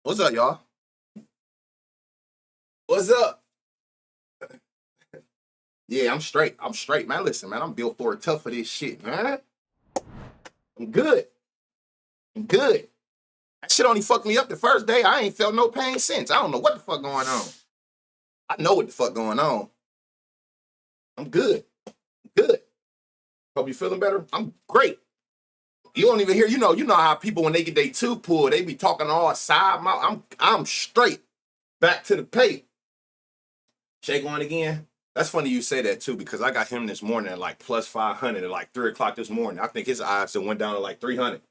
What's up, y'all? What's up? Yeah, I'm straight. I'm straight, man. Listen, man, I'm built for it tough for this shit, man. I'm good. I'm good. That shit only fucked me up the first day. I ain't felt no pain since. I don't know what the fuck going on. I know what the fuck going on. I'm good. Good. Hope you feeling better. I'm great. You don't even hear, you know how people when they get their tooth pulled, they be talking all side mouth. I'm straight. Back to the pay. Shay going again. That's funny you say that too, because I got him this morning at like plus 500 at like 3 o'clock this morning. I think his odds went down to like 300.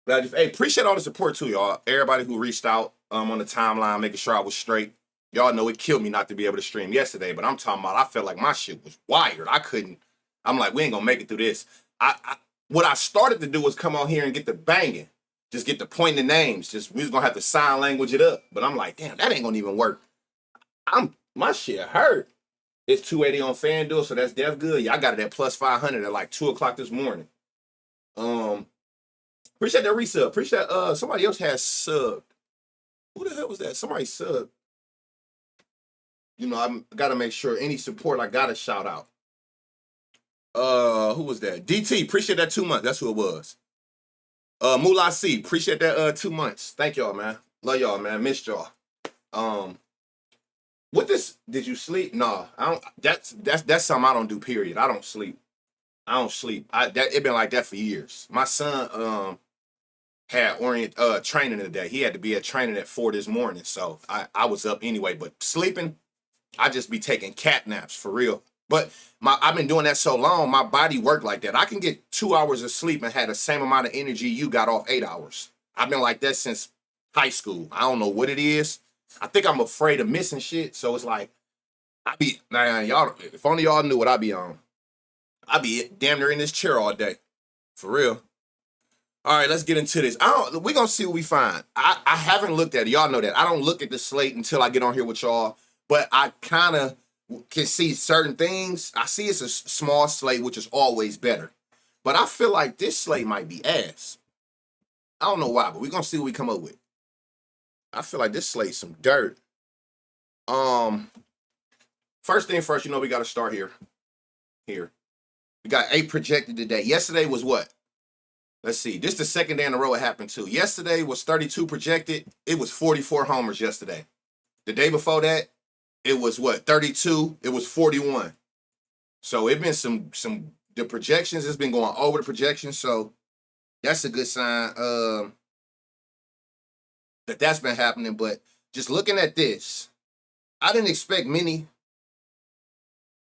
But hey, appreciate all the support too, y'all. Everybody who reached out on the timeline, making sure I was straight. Y'all know it killed me not to be able to stream yesterday, but I'm talking about I felt like my shit was wired. I couldn't. I'm like, we ain't gonna make it through this. What I started to do was come on here and get the banging, just get the pointing names. Just we was gonna have to sign language it up. But I'm like, damn, that ain't gonna even work. My shit hurt. It's 280 on FanDuel, so that's def good. Yeah, I got it at plus 500 at like 2 o'clock this morning. Um, Appreciate that resub. Appreciate somebody else has subbed. Who the hell was that? Somebody subbed. I gotta make sure any support I gotta shout out. Who was that? DT, appreciate that 2 months. That's who it was. Moolah C, appreciate that 2 months. Thank y'all, man. Love y'all, man. Missed y'all. Um, what this did you sleep? Nah, I don't that's something I don't do, period. I don't sleep. I don't sleep. It been like that for years. My son had training today. He had to be at training at 4 this morning. So I was up anyway. But sleeping, I just be taking cat naps for real. But I've been doing that so long, my body worked like that. I can get 2 hours of sleep and have the same amount of energy you got off 8 hours. I've been like that since high school. I don't know what it is. I think I'm afraid of missing shit. So it's like y'all. If only y'all knew what I be on. I be damn near in this chair all day. For real. All right, let's get into this. We're gonna see what we find. I haven't looked at it. Y'all know that. I don't look at the slate until I get on here with y'all. But I kind of can see certain things. I see it's a small slate, which is always better. But I feel like this slate might be ass. I don't know why, but we're gonna see what we come up with. I feel like this slate's some dirt. Um, First thing first, we gotta start here. Here. We got 8 projected today. Yesterday was what? Let's see. This is the second day in a row it happened too. Yesterday was 32 projected. It was 44 homers yesterday. The day before that, it was what? 32. It was 41. So it been some the projections. It's been going over the projections. So that's a good sign that's been happening. But just looking at this, I didn't expect many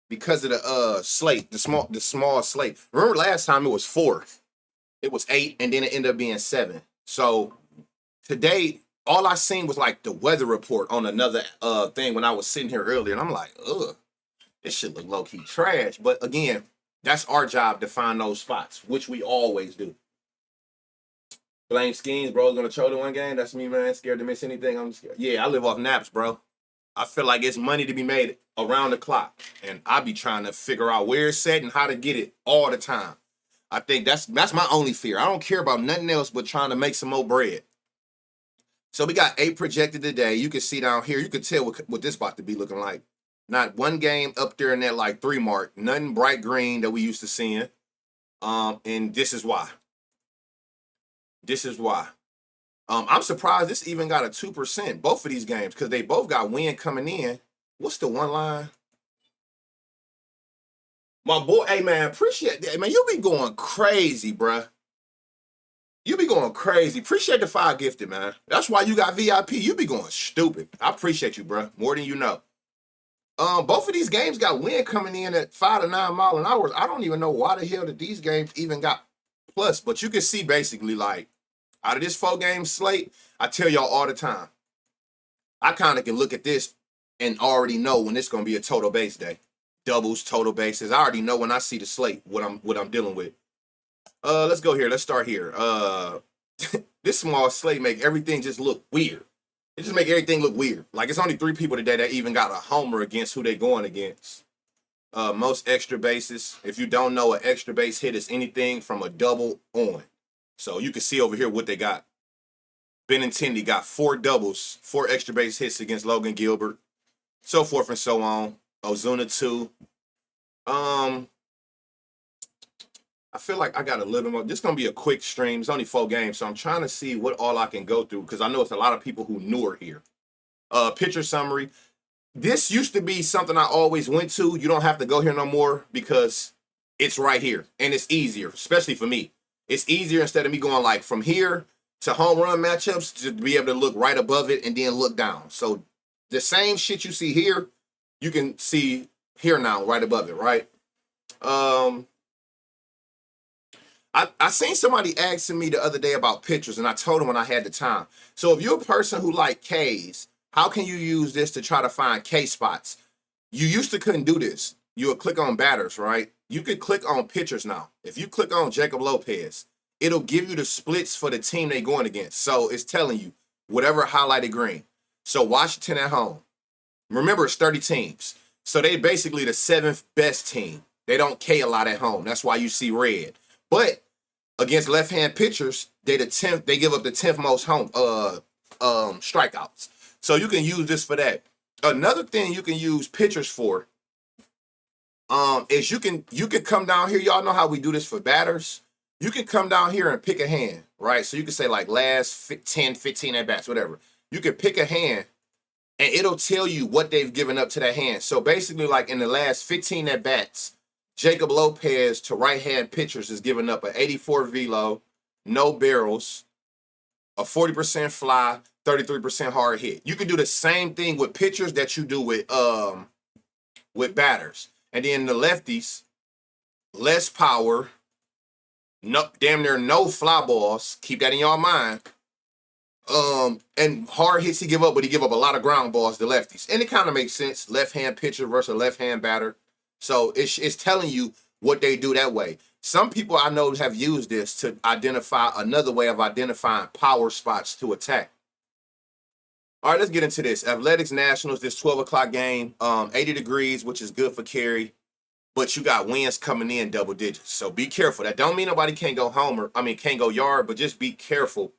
because of the slate, the small slate. Remember last time it was 4. It was 8, and then it ended up being 7. So today, all I seen was like the weather report on another thing when I was sitting here earlier, and I'm like, ugh, this shit look low key trash. But again, that's our job to find those spots, which we always do. Blame schemes, bro. Gonna choke in one game. That's me, man. Scared to miss anything. I'm scared. Yeah, I live off naps, bro. I feel like it's money to be made around the clock, and I be trying to figure out where it's at and how to get it all the time. I think that's my only fear. I don't care about nothing else but trying to make some more bread. So we got 8 projected today. You can see down here. You can tell what this about to be looking like. Not one game up there in that like 3 mark. Nothing bright green that we used to seeing. And this is why. This is why. I'm surprised this even got a 2%. Both of these games because they both got wind coming in. What's the one line? My boy, hey man, appreciate that. Man, you be going crazy, bruh. You be going crazy. Appreciate the 5 gifted, man. That's why you got VIP. You be going stupid. I appreciate you, bro. More than you know. Both of these games got wind coming in at 5 to 9 mile an hour. I don't even know why the hell that these games even got plus, but you can see basically like out of this 4 game slate, I tell y'all all the time. I kind of can look at this and already know when it's gonna be a total base day. Doubles, total bases. I already know when I see the slate what I'm dealing with. Let's go here. Let's start here. This small slate make everything just look weird. It just make everything look weird. Like it's only 3 people today that even got a homer against who they going against. Most extra bases. If you don't know, an extra base hit is anything from a double on. So you can see over here what they got. Benintendi got 4 doubles, 4 extra base hits against Logan Gilbert, so forth and so on. Ozuna 2. I feel like I got a little bit more. This is going to be a quick stream. It's only 4 games, so I'm trying to see what all I can go through because I know it's a lot of people who newer here. Pitcher summary. This used to be something I always went to. You don't have to go here no more because it's right here, and it's easier, especially for me. It's easier instead of me going like from here to home run matchups to be able to look right above it and then look down. So the same shit you see here, you can see here now right above it, right? I seen somebody asking me the other day about pictures, and I told them when I had the time. So if you're a person who like Ks, how can you use this to try to find K spots? You used to couldn't do this. You would click on batters, right? You could click on pitchers now. If you click on Jacob Lopez, it'll give you the splits for the team they going against. So it's telling you whatever highlighted green. So Washington at home. Remember, it's 30 teams. So they basically the 7th best team. They don't K a lot at home. That's why you see red. But against left-hand pitchers, they the 10th. They give up the 10th most home strikeouts. So you can use this for that. Another thing you can use pitchers for is you can come down here. Y'all know how we do this for batters. You can come down here and pick a hand, right? So you can say like last 10, 15 at bats, whatever. You can pick a hand and it'll tell you what they've given up to that hand. So basically, like in the last 15 at bats, Jacob Lopez to right-hand pitchers is giving up an 84 velo, no barrels, a 40% fly, 33% hard hit. You can do the same thing with pitchers that you do with batters. And then the lefties, less power, no, damn near no fly balls. Keep that in your mind. And hard hits he give up, but he give up a lot of ground balls to lefties. And it kind of makes sense. Left-hand pitcher versus left-hand batter. So it's telling you what they do that way. Some people I know have used this to identify another way of identifying power spots to attack. All right, let's get into this. Athletics Nationals, this 12 o'clock game, 80 degrees, which is good for carry, but you got winds coming in double digits. So be careful. That don't mean nobody can't go can't go yard, but just be careful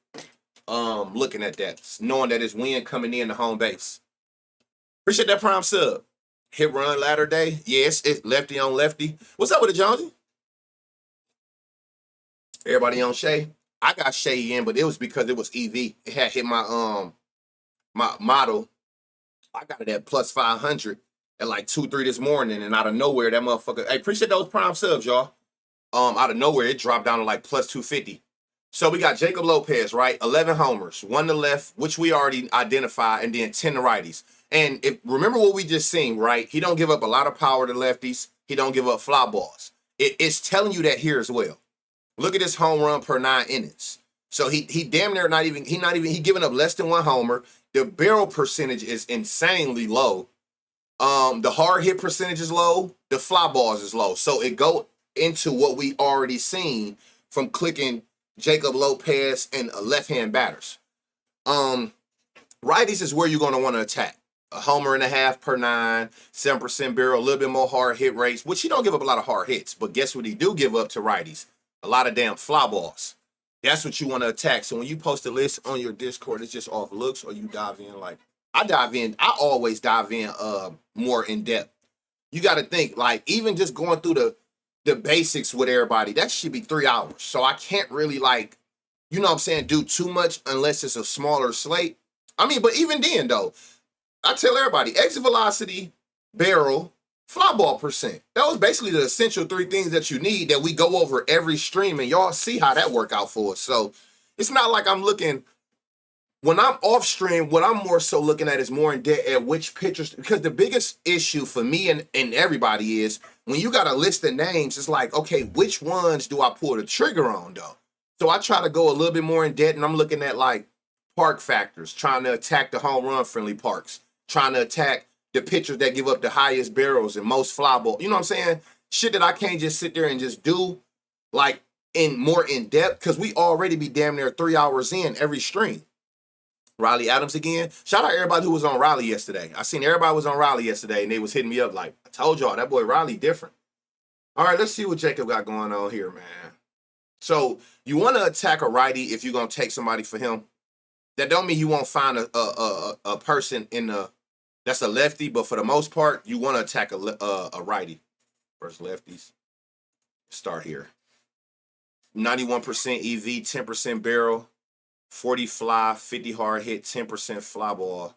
looking at that, knowing that it's wind coming in the home base. Appreciate that prime sub. Hit run ladder day. Yes, it's lefty on lefty. What's up with it, Jonesy? Everybody on Shay? I got Shay in, but it was because it was EV. It had hit my model. I got it at plus 500 at like 2-3 this morning, and out of nowhere, that motherfucker. Hey, appreciate those prime subs, y'all. Out of nowhere, it dropped down to like plus 250. So we got Jacob Lopez, right? 11 homers, 1 to left, which we already identified, and then 10 to righties. And remember what we just seen, right? He don't give up a lot of power to lefties. He don't give up fly balls. It's telling you that here as well. Look at this home run per 9 innings. So he damn near he giving up less than 1 homer. The barrel percentage is insanely low. The hard hit percentage is low. The fly balls is low. So it go into what we already seen from clicking Jacob Lopez and left-hand batters. Righties is where you're going to want to attack. A homer and a half per 9, 7% barrel, a little bit more hard hit rates, which he don't give up a lot of hard hits. But guess what he do give up to righties? A lot of damn fly balls. That's what you want to attack. So when you post a list on your Discord, it's just off looks, or you dive in like I always dive in more in depth. You got to think, like, even just going through the basics with everybody, that should be 3 hours. So I can't really, like, you know what I'm saying, do too much unless it's a smaller slate. I mean, but even then, though, I tell everybody, exit velocity, barrel, fly ball percent. That was basically the essential 3 things that you need that we go over every stream, and y'all see how that work out for us. So it's not like I'm looking, when I'm off stream, what I'm more so looking at is more in depth at which pitchers, because the biggest issue for me and everybody is when you got a list of names, it's like, okay, which ones do I pull the trigger on though? So I try to go a little bit more in depth, and I'm looking at like park factors, trying to attack the home run friendly parks, trying to attack the pitchers that give up the highest barrels and most fly ball. You know what I'm saying? Shit that I can't just sit there and just do like in depth, because we already be damn near 3 hours in every stream. Riley Adams again. Shout out everybody who was on Riley yesterday. I seen everybody was on Riley yesterday, and they was hitting me up like, I told y'all, that boy Riley different. All right, let's see what Jacob got going on here, man. So you want to attack a righty if you're going to take somebody for him. That don't mean you won't find a person in the that's a lefty, but for the most part, you want to attack a righty. First lefties. Start here. 91% EV, 10% barrel, 40 fly, 50 hard hit, 10% fly ball,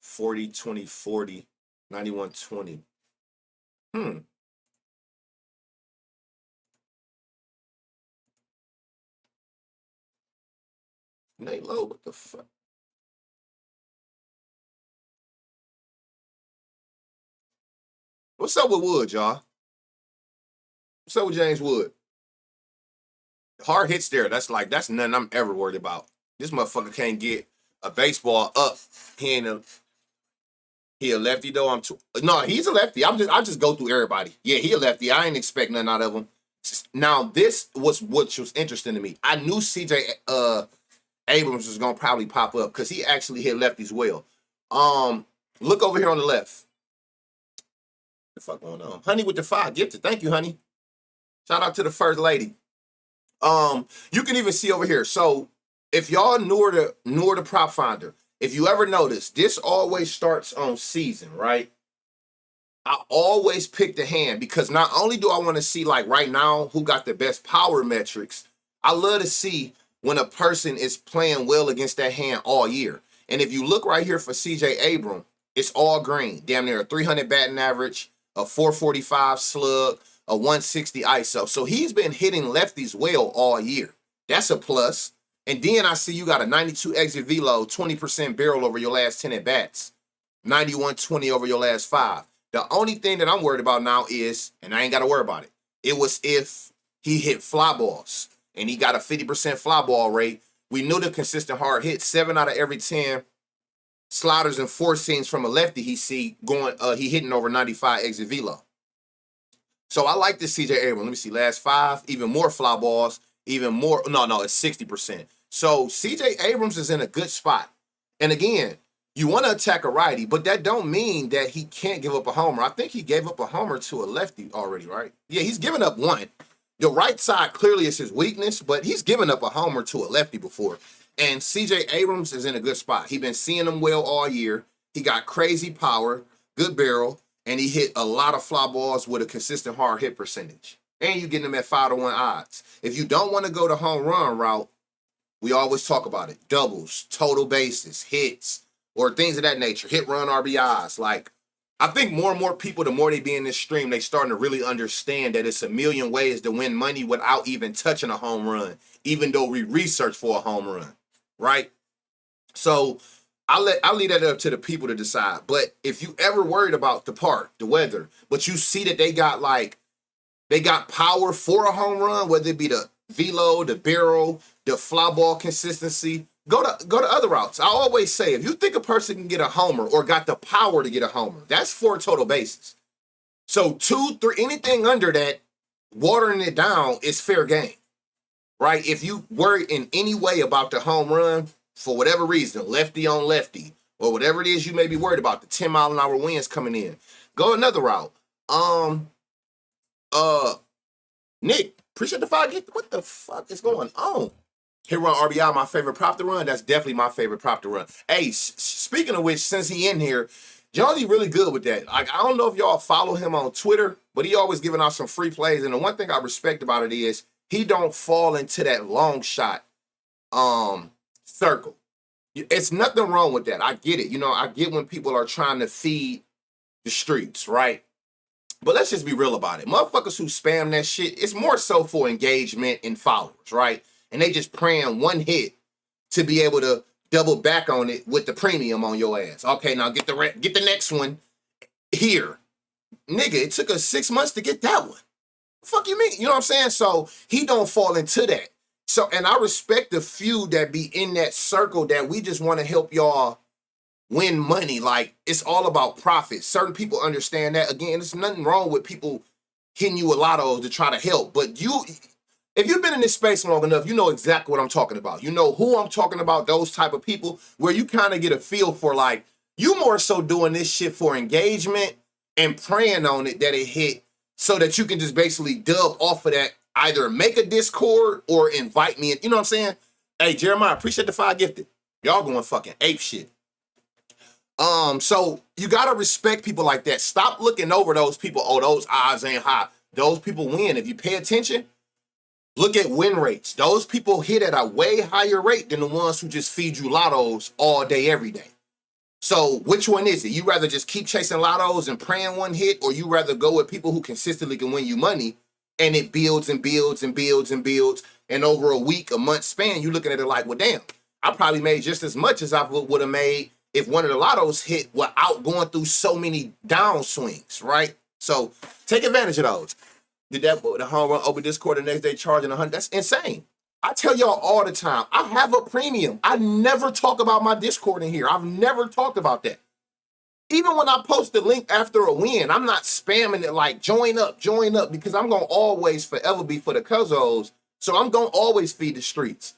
40, 20, 40, 91, 20. Nate Lowe, what the fuck? What's up with Wood, y'all? What's up with James Wood? Hard hits there. That's nothing I'm ever worried about. This motherfucker can't get a baseball up. He a lefty though. No, he's a lefty. I just go through everybody. Yeah, he a lefty. I ain't expect nothing out of him. Now this was what was interesting to me. I knew CJ Abrams was gonna probably pop up because he actually hit lefties well. Look over here on the left. What the fuck going on? Honey with the 5 gifted. Thank you, honey. Shout out to the first lady. You can even see over here. So if y'all newer to Prop Finder, if you ever notice, this always starts on season, right? I always pick the hand because not only do I want to see like right now who got the best power metrics, I love to see when a person is playing well against that hand all year. And if you look right here for CJ Abrams, it's all green. Damn near a 300 batting average, a 445 slug, a 160 ISO. So he's been hitting lefties well all year. That's a plus. And then I see you got a 92 exit velo, 20% barrel over your last 10 at bats, 91-20 over your last 5. The only thing that I'm worried about now is, and I ain't got to worry about it, it was if he hit fly balls and he got a 50% fly ball rate. We knew the consistent hard hit, 7 out of every 10 sliders and 4 seams from a lefty he hitting over 95 exit velo. So I like this CJ Abrams. Let me see, last 5, even more fly balls, even more. No, it's 60%. So CJ Abrams is in a good spot. And again, you want to attack a righty, but that don't mean that he can't give up a homer. I think he gave up a homer to a lefty already, right? Yeah, he's given up one. The right side clearly is his weakness, but he's given up a homer to a lefty before. And CJ Abrams is in a good spot. He's been seeing him well all year. He got crazy power, good barrel, and he hit a lot of fly balls with a consistent hard hit percentage. And you're getting him at 5-1 odds. If you don't want to go the home run route, we always talk about it. Doubles, total bases, hits, or things of that nature. Hit, run, RBIs. Like, I think more and more people, the more they be in this stream, they starting to really understand that it's a million ways to win money without even touching a home run, even though we research for a home run, right? So I'll leave that up to the people to decide. But if you ever worried about the park, the weather, but you see that they got power for a home run, whether it be the velo, the barrel, the fly ball consistency, go to other routes. I always say, if you think a person can get a homer or got the power to get a homer, that's 4 total bases. So 2, 3, anything under that, watering it down is fair game, right? If you worry in any way about the home run, for whatever reason, lefty on lefty, or whatever it is you may be worried about, the 10-mile-an-hour winds coming in, go another route. Nick, appreciate the 5 gift. What the fuck is going on? Hit run RBI, my favorite prop to run. That's definitely my favorite prop to run. Hey, speaking of which, since he in here, Jonesy really good with that. Like, I don't know if y'all follow him on Twitter, but he always giving out some free plays. And the one thing I respect about it is he don't fall into that long shot circle. It's nothing wrong with that. I get it. I get when people are trying to feed the streets, right? But let's just be real about it. Motherfuckers who spam that shit, it's more so for engagement and followers, right? And they just praying one hit to be able to double back on it with the premium on your ass. Okay, now get the next one here. Nigga, it took us 6 months to get that one. Fuck you mean? You know what I'm saying? So he don't fall into that. So, and I respect the few that be in that circle that we just want to help y'all win money. Like, it's all about profit. Certain people understand that. Again, there's nothing wrong with people hitting you a lotto to try to help. But if you've been in this space long enough, you know exactly what I'm talking about. You know who I'm talking about, those type of people, where you kind of get a feel for, like, you more so doing this shit for engagement and praying on it that it hit so that you can just basically dub off of that, either make a Discord or invite me in. You know what I'm saying? Hey, Jeremiah, appreciate the 5 gifted. Y'all going fucking ape shit. So you gotta respect people like that. Stop looking over those people. Oh, those odds ain't high. Those people win. If you pay attention, look at win rates. Those people hit at a way higher rate than the ones who just feed you lottos all day, every day. So which one is it? You rather just keep chasing lottos and praying one hit, or you rather go with people who consistently can win you money and it builds and builds and builds and builds, and over a week, a month span, you looking at it like, well, damn, I probably made just as much as I would have made if one of the lottos hit without going through so many downswings, right? So take advantage of those. Did that the home run open Discord the next day charging 100? That's insane. I tell y'all all the time, I have a premium. I never talk about my Discord in here. I've never talked about that. Even when I post the link after a win, I'm not spamming it like join up, because I'm going to always forever be for the cuzzos. So I'm going to always feed the streets.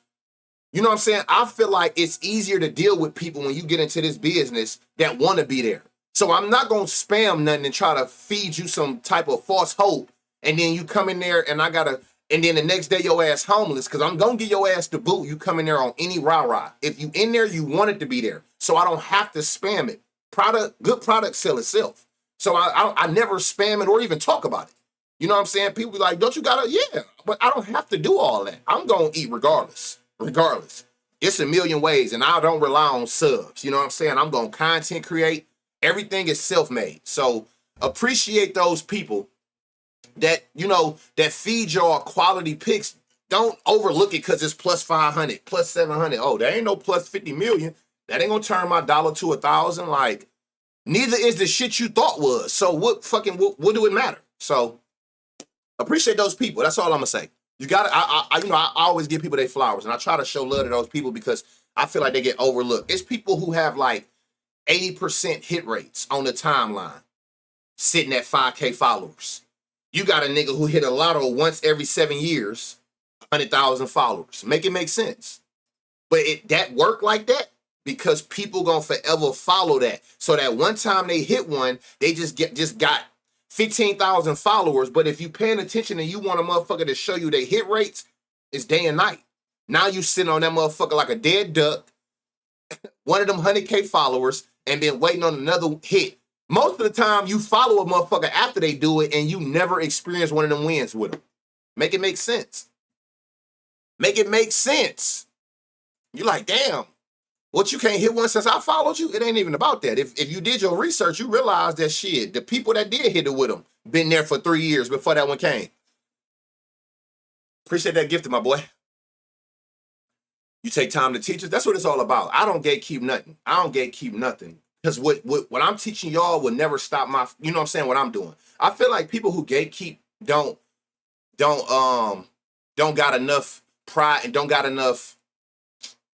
You know what I'm saying? I feel like it's easier to deal with people when you get into this business that want to be there. So I'm not going to spam nothing and try to feed you some type of false hope. And then you come in there and and then the next day your ass homeless, because I'm going to give your ass the boot. You come in there on any rah-rah. If you in there, you want it to be there. So I don't have to spam it. Good product sell itself. So I never spam it or even talk about it. You know what I'm saying? People be like, don't you gotta? Yeah, but I don't have to do all that. I'm going to eat regardless. It's a million ways, and I don't rely on subs. You know what I'm saying? I'm going to content create. Everything is self-made. So appreciate those people that, you know, that feed y'all quality picks. Don't overlook it because it's plus 500, plus 700. Oh, there ain't no plus 50 million. That ain't gonna turn my dollar to 1,000. Like, neither is the shit you thought was. So what do it matter? So appreciate those people. That's all I'm gonna say. You gotta, I always give people their flowers, and I try to show love to those people because I feel like they get overlooked. It's people who have like 80% hit rates on the timeline, sitting at 5K followers. You got a nigga who hit a lotto once every 7 years, 100,000 followers. Make it make sense. But that work like that because people gonna forever follow that. So that one time they hit one, they just got 15,000 followers. But if you paying attention and you want a motherfucker to show you their hit rates, it's day and night. Now you sitting on that motherfucker like a dead duck, one of them 100K followers, and been waiting on another hit. Most of the time, you follow a motherfucker after they do it, and you never experience one of them wins with them. Make it make sense. Make it make sense. You're like, damn, what, you can't hit one since I followed you? It ain't even about that. If you did your research, you realize that shit, the people that did hit it with them, been there for 3 years before that one came. Appreciate that gift, my boy. You take time to teach us. That's what it's all about. I don't gatekeep nothing. Because what I'm teaching y'all will never stop my, you know what I'm saying, what I'm doing. I feel like people who gatekeep don't got enough pride and don't got enough,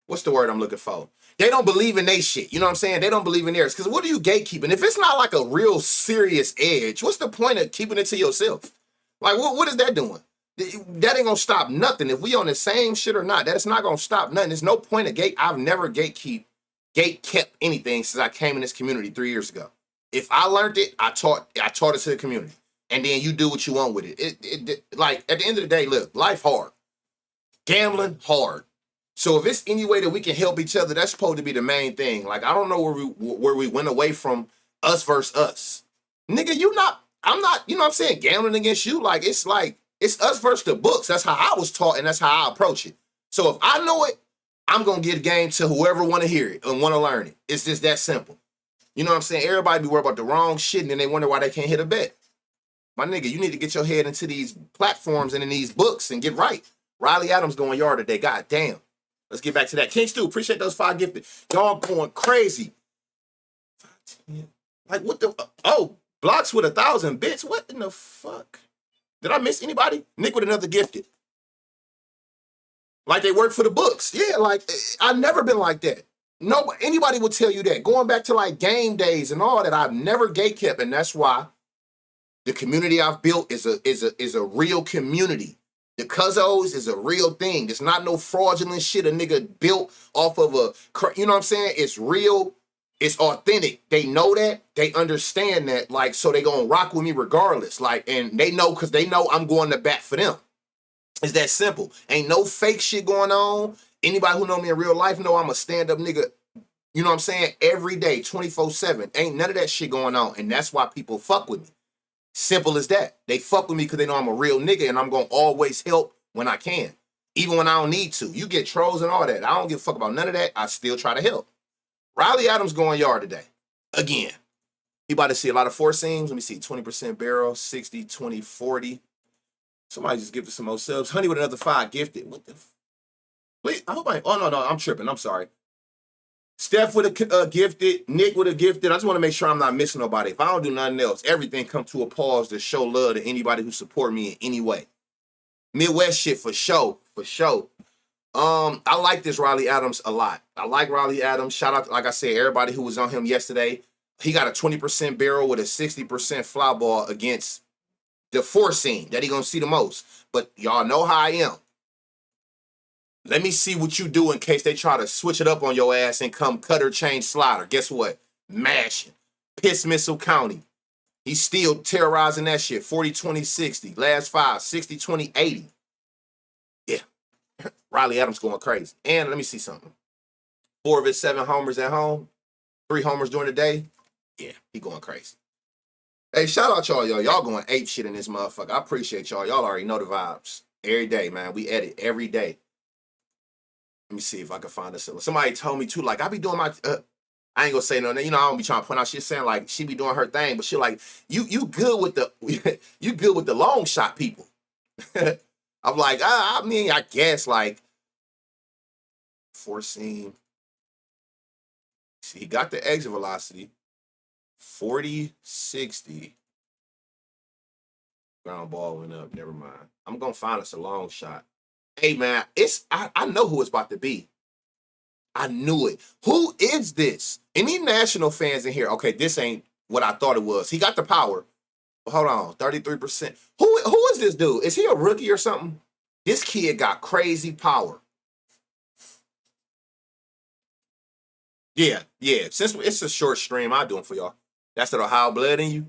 what's the word I'm looking for? They don't believe in they shit. You know what I'm saying? They don't believe in theirs. Because what are you gatekeeping? If it's not like a real serious edge, what's the point of keeping it to yourself? Like, what is that doing? That ain't gonna stop nothing. If we on the same shit or not, that's not gonna stop nothing. There's no point of I've never kept anything since I came in this community 3 years ago. If I learned it, I taught it to the community. And then you do what you want with it. It like, at the end of the day, look, life hard. Gambling, hard. So if it's any way that we can help each other, that's supposed to be the main thing. Like, I don't know where we went away from us versus us. Nigga, I'm not, you know what I'm saying, gambling against you. Like, it's us versus the books. That's how I was taught, and that's how I approach it. So if I know it, I'm going to give the game to whoever want to hear it and want to learn it. It's just that simple. You know what I'm saying? Everybody be worried about the wrong shit, and then they wonder why they can't hit a bet. My nigga, you need to get your head into these platforms and in these books and get right. Riley Adams going yard today. God damn. Let's get back to that. King Stu, appreciate those 5 gifted. Y'all going crazy. Like, what the? Oh, blocks with 1,000 bits? What in the fuck? Did I miss anybody? Nick with another gifted. Like they work for the books. Yeah, like, I've never been like that. No, anybody will tell you that. Going back to like game days and all that, I've never gatekept, and that's why the community I've built is a real community. The Cuzzos is a real thing. It's not no fraudulent shit a nigga built off of you know what I'm saying? It's real. It's authentic. They know that. They understand that. Like, so they gonna rock with me regardless. Like, and they know, because they know I'm going to bat for them. It's that simple. Ain't no fake shit going on. Anybody who know me in real life know I'm a stand-up nigga, you know what I'm saying? Every day, 24/7. Ain't none of that shit going on. And that's why people fuck with me. Simple as that. They fuck with me because they know I'm a real nigga and I'm going to always help when I can. Even when I don't need to. You get trolls and all that. I don't give a fuck about none of that. I still try to help. Riley Adams going yard today. Again. He about to see a lot of four seams. Let me see. 20% barrel, 60, 20, 40. Somebody just gifted some more subs. Honey with another 5 gifted. What the Wait, I hope oh, no, I'm tripping. I'm sorry. Steph with a gifted. Nick with a gifted. I just want to make sure I'm not missing nobody. If I don't do nothing else, everything come to a pause to show love to anybody who support me in any way. Midwest shit for sure. For sure. I like this Riley Adams a lot. I like Riley Adams. Shout out, like I said, everybody who was on him yesterday. He got a 20% barrel with a 60% fly ball against the 4 seam that he gonna see the most. But y'all know how I am. Let me see what you do in case they try to switch it up on your ass and come cutter chain slider. Guess what? Mashing. Piss Missile County. He's still terrorizing that shit. 40, 20, 60. Last 5. 60, 20, 80. Yeah. Riley Adams going crazy. And let me see something. 4 of his 7 homers at home. 3 homers during the day. Yeah, he going crazy. Hey, shout out y'all. Y'all going ape shit in this motherfucker. I appreciate y'all. Y'all already know the vibes. Every day, man. We edit every day. Let me see if I can find this. Somebody told me too, like, I be doing my, I ain't gonna say nothing. You know, I don't be trying to point out shit saying like she be doing her thing, but she like, you good with the, you good with the long shot people. I'm like, I mean, I guess like 4 seam. See, he got the exit velocity. 40, 60. Ground ball went up. Never mind. I'm gonna find us a long shot. Hey man, I know who it's about to be. I knew it. Who is this? Any national fans in here? Okay, this ain't what I thought it was. He got the power. Hold on, 33%. Who is this dude? Is he a rookie or something? This kid got crazy power. Yeah. Since it's a short stream, I'll do it for y'all. That's that Ohio blood in you.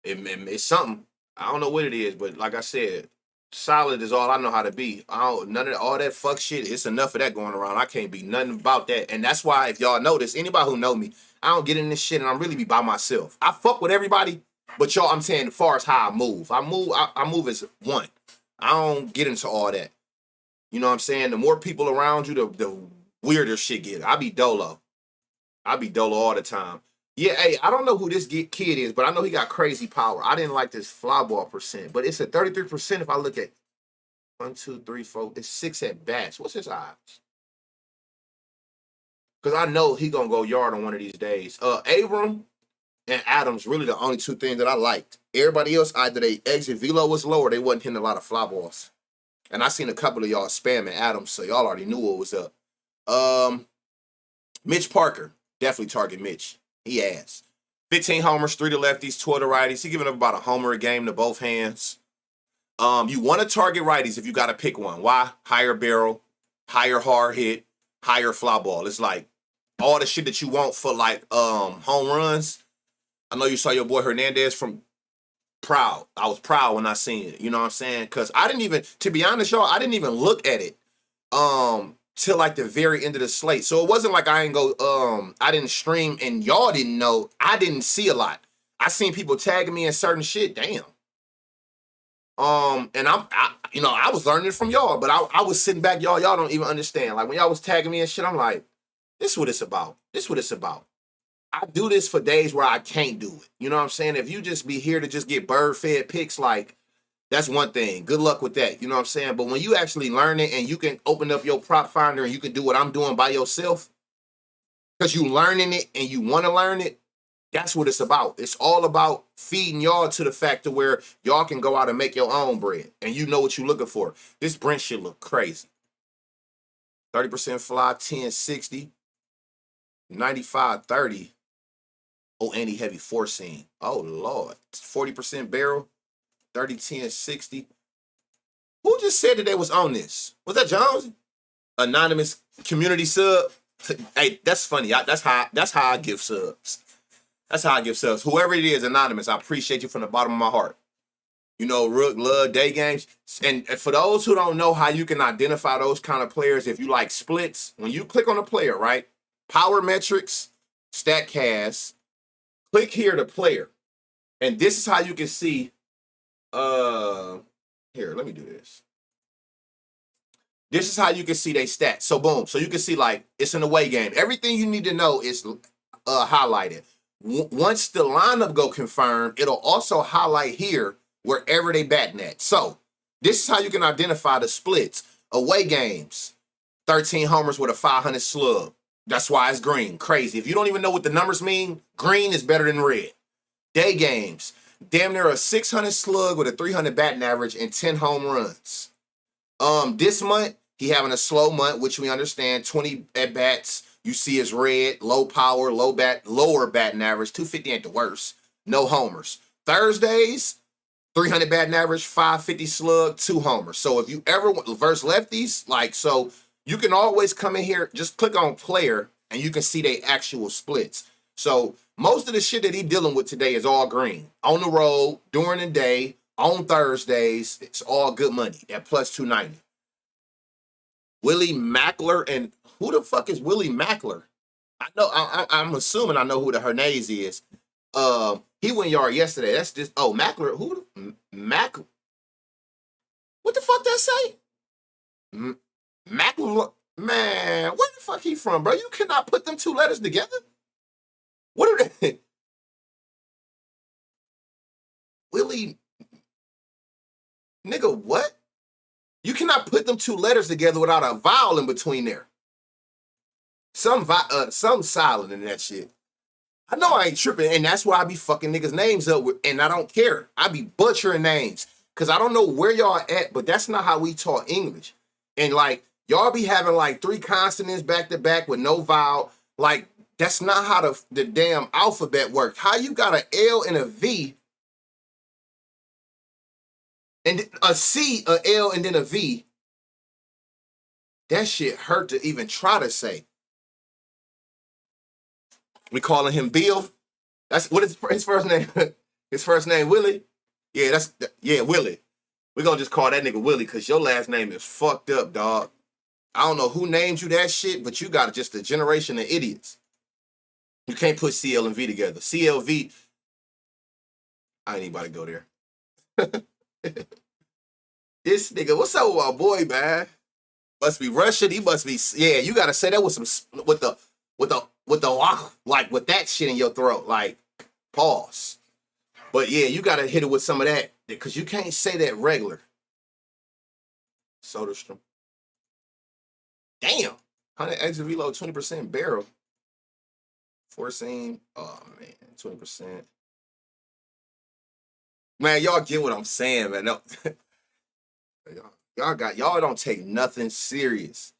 It's something. I don't know what it is, but like I said, solid is all I know how to be. None of all that fuck shit. It's enough of that going around. I can't be nothing about that. And that's why, if y'all notice, anybody who know me, I don't get in this shit and I'm really be by myself. I fuck with everybody, but y'all, I'm saying as far as how I move as one. I don't get into all that. You know what I'm saying? The more people around you, the weirder shit get. I be dolo all the time. Yeah, hey, I don't know who this kid is, but I know he got crazy power. I didn't like this fly ball percent, but it's a 33% if I look at 1, 2, 3, 4. It's 6 at bats. What's his odds? Because I know he gonna go yard on one of these days. Abram and Adams really the only 2 things that I liked. Everybody else, either they exit velo was low or they wasn't hitting a lot of fly balls. And I seen a couple of y'all spamming Adams, so y'all already knew what was up. Mitch Parker, definitely target Mitch. He ass. 15 homers, 3 to lefties, 12 to righties. He giving up about a homer a game to both hands. You want to target righties if you got to pick one. Why? Higher barrel, higher hard hit, higher fly ball. It's like all the shit that you want for like home runs. I know you saw your boy Hernandez from Proud. I was proud when I seen it. You know what I'm saying? Because I didn't even, to be honest, y'all, I didn't even look at it. Till like the very end of the slate. So it wasn't like I didn't stream and y'all didn't know. I didn't see a lot. I seen people tagging me in certain shit. Damn. And I was learning it from y'all, but I was sitting back, y'all don't even understand. Like when y'all was tagging me and shit, I'm like, this is what it's about. I do this for days where I can't do it. You know what I'm saying? If you just be here to just get bird-fed picks, like, that's one thing. Good luck with that. You know what I'm saying? But when you actually learn it and you can open up your prop finder and you can do what I'm doing by yourself, because you learning it and you want to learn it, that's what it's about. It's all about feeding y'all to the fact to where y'all can go out and make your own bread. And you know what you're looking for. This Brent shit look crazy. 30% fly, 1060, 95-30. Oh, and he heavy 4 seam. Oh, Lord. 40% barrel. 30, 10, 60. Who just said that they was on this? Was that Jones? Anonymous community sub. Hey, that's funny. That's how I give subs. That's how I give subs. Whoever it is, anonymous, I appreciate you from the bottom of my heart. Rook love day games. And for those who don't know how you can identify those kind of players, if you like splits, when you click on a player, right? Power metrics, StatCast, click here to player. And this is how you can see. Here, let me do this. This is how you can see their stats. So boom. So you can see like it's an away game. Everything you need to know is highlighted. Once the lineup go confirmed, it'll also highlight here wherever they batting at. So this is how you can identify the splits. Away games, 13 homers with a 500 slug. That's why it's green. Crazy. If you don't even know what the numbers mean, green is better than red. Day games, damn near a 600 slug with a 300 batting average and 10 home runs. This month, he having a slow month, which we understand. 20 at-bats. You see is red, low power, lower batting average. 250 ain't the worst. No homers. Thursdays, 300 batting average, 550 slug, 2 homers. So if you ever verse lefties, like, so you can always come in here, just click on player, and you can see their actual splits. So most of the shit that he dealing with today is all green. On the road, during the day, on Thursdays, it's all good money at plus 290. Willie Mackler, and who the fuck is Willie Mackler? I know. I'm assuming I know who the Hernandez is. He went yard yesterday. That's just Mackler. Who Mack? What the fuck that say? Mackler. Man, where the fuck he from, bro? You cannot put them two letters together. What are they? Willie. Nigga, what? You cannot put them two letters together without a vowel in between there. Some silent in that shit. I know I ain't tripping, and that's why I be fucking niggas' names up with, and I don't care. I be butchering names. Cause I don't know where y'all at, but that's not how we taught English. And like, y'all be having like 3 consonants back to back with no vowel. Like, that's not how the damn alphabet works. How you got an L and a V, and a C, a L, and then a V? That shit hurt to even try to say. We calling him Bill. That's what is his first name. His first name Willie. Yeah, Willie. We're gonna just call that nigga Willie because your last name is fucked up, dog. I don't know who named you that shit, but you got just a generation of idiots. You can't put CL and V together. CLV. I ain't anybody go there. This nigga, what's up with my boy, man? Must be Russian. He must be. Yeah, you gotta say that with some with the like with that shit in your throat, like pause. But yeah, you gotta hit it with some of that because you can't say that regular. Soderstrom. Damn. 100 exit reload, 20% barrel. 4 seam. Oh man, 20%. Man, y'all get what I'm saying, man. No. y'all don't take nothing serious.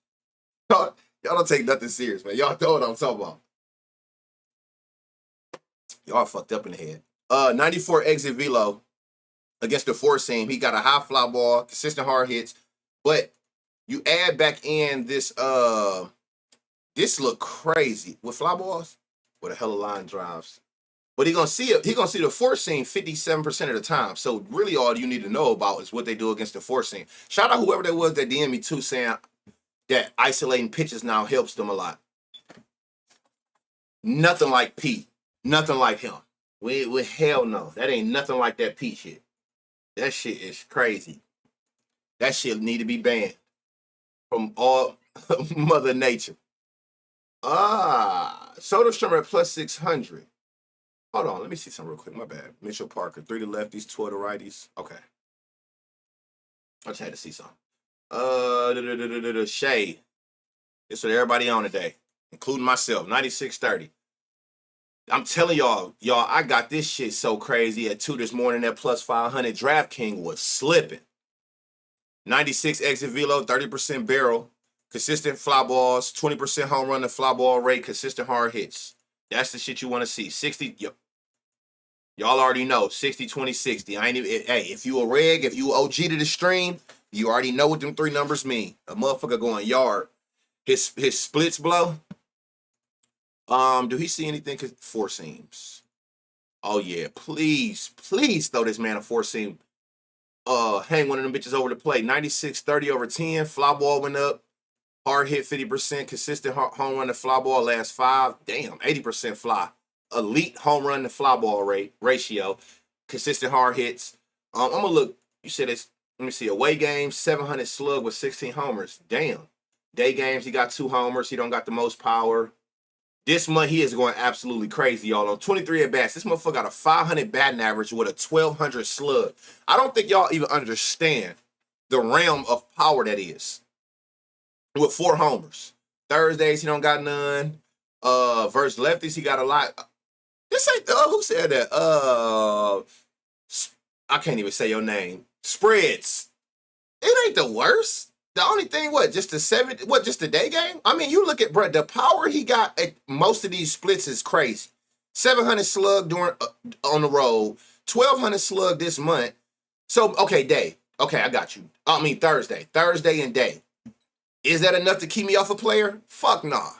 Y'all don't take nothing serious, man. Y'all know what I'm talking about. Y'all fucked up in the head. 94 exit velo against the 4 seam. He got a high fly ball, consistent hard hits, but you add back in this this look crazy with fly balls with a hell of line drives. But he gonna see the 4 seam 57% of the time. So really all you need to know about is what they do against the 4 seam. Shout out whoever that was that DM'd me too, saying that isolating pitches now helps them a lot. Nothing like Pete. Nothing like him. We hell no. That ain't nothing like that Pete shit. That shit is crazy. That shit need to be banned from all Mother Nature. Soderstrom at plus 600. Hold on, let me see something real quick. My bad. Mitchell Parker, 3 to lefties, 12 to righties. Okay. I just had to see something. Shea. It's what everybody on today, including myself. 96.30. I'm telling y'all, I got this shit so crazy at 2 this morning. That plus 500 DraftKings was slipping. 96 exit velo, 30% barrel, consistent fly balls, 20% home run and fly ball rate, consistent hard hits. That's the shit you want to see. 60. Y'all already know 60, 20, 60. I ain't even. Hey, if you a reg, if you OG to the stream, you already know what them 3 numbers mean. A motherfucker going yard. His splits blow. Do he see anything? 4 seams. Oh yeah, please throw this man a 4 seam. hang one of them bitches over the plate. 96-30 over 10. Fly ball went up. Hard hit 50%. Consistent home run to fly ball last 5. Damn, 80% fly. Elite home run to fly ball rate ratio. Consistent hard hits. I'm gonna look. You said it's. Let me see. Away games, 700 slug with 16 homers. Damn. Day games, he got 2 homers. He don't got the most power. This month, he is going absolutely crazy, y'all. On 23 at-bats, this motherfucker got a 500 batting average with a 1,200 slug. I don't think y'all even understand the realm of power that is. With 4 homers. Thursdays, he don't got none. Versus lefties, he got a lot. This ain't, who said that? I can't even say your name. Spreads. It ain't the worst. The only thing, just the day game? I mean, you look at, bro, the power he got at most of these splits is crazy. 700 slug during on the road, 1,200 slug this month. So, okay, day. Okay, I got you. I mean, Thursday. Thursday and day. Is that enough to keep me off a player? Fuck nah.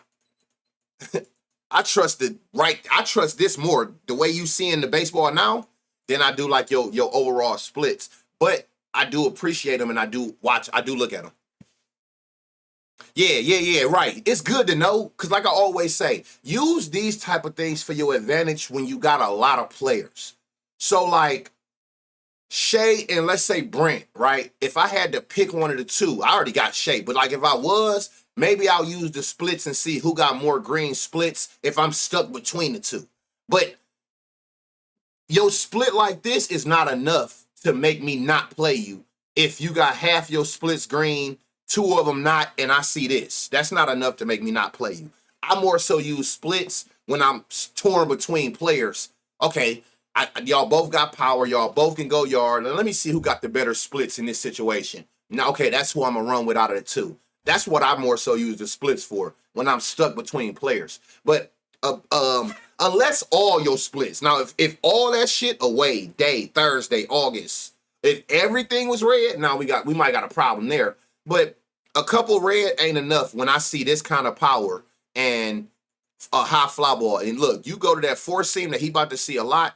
I trust this more, the way you see in the baseball now, than I do like your overall splits. But I do appreciate them and I do look at them. Yeah, right. It's good to know, because like I always say, use these type of things for your advantage when you got a lot of players. So like Shay and let's say Brent, right? If I had to pick one of the two, I already got Shay, but like if I was, maybe I'll use the splits and see who got more green splits if I'm stuck between the two. But your split like this is not enough to make me not play you. If you got half your splits green, 2 of them not, and I see this, that's not enough to make me not play you. I more so use splits when I'm torn between players. Okay, y'all both got power. Y'all both can go yard. And let me see who got the better splits in this situation. Now, okay, that's who I'm going to run with out of the 2. That's what I more so use the splits for when I'm stuck between players. But unless all your splits. Now, if all that shit away, day, Thursday, August, if everything was red, now we might got a problem there. But a couple red ain't enough when I see this kind of power and a high fly ball. And look, you go to that 4-seam that he about to see a lot,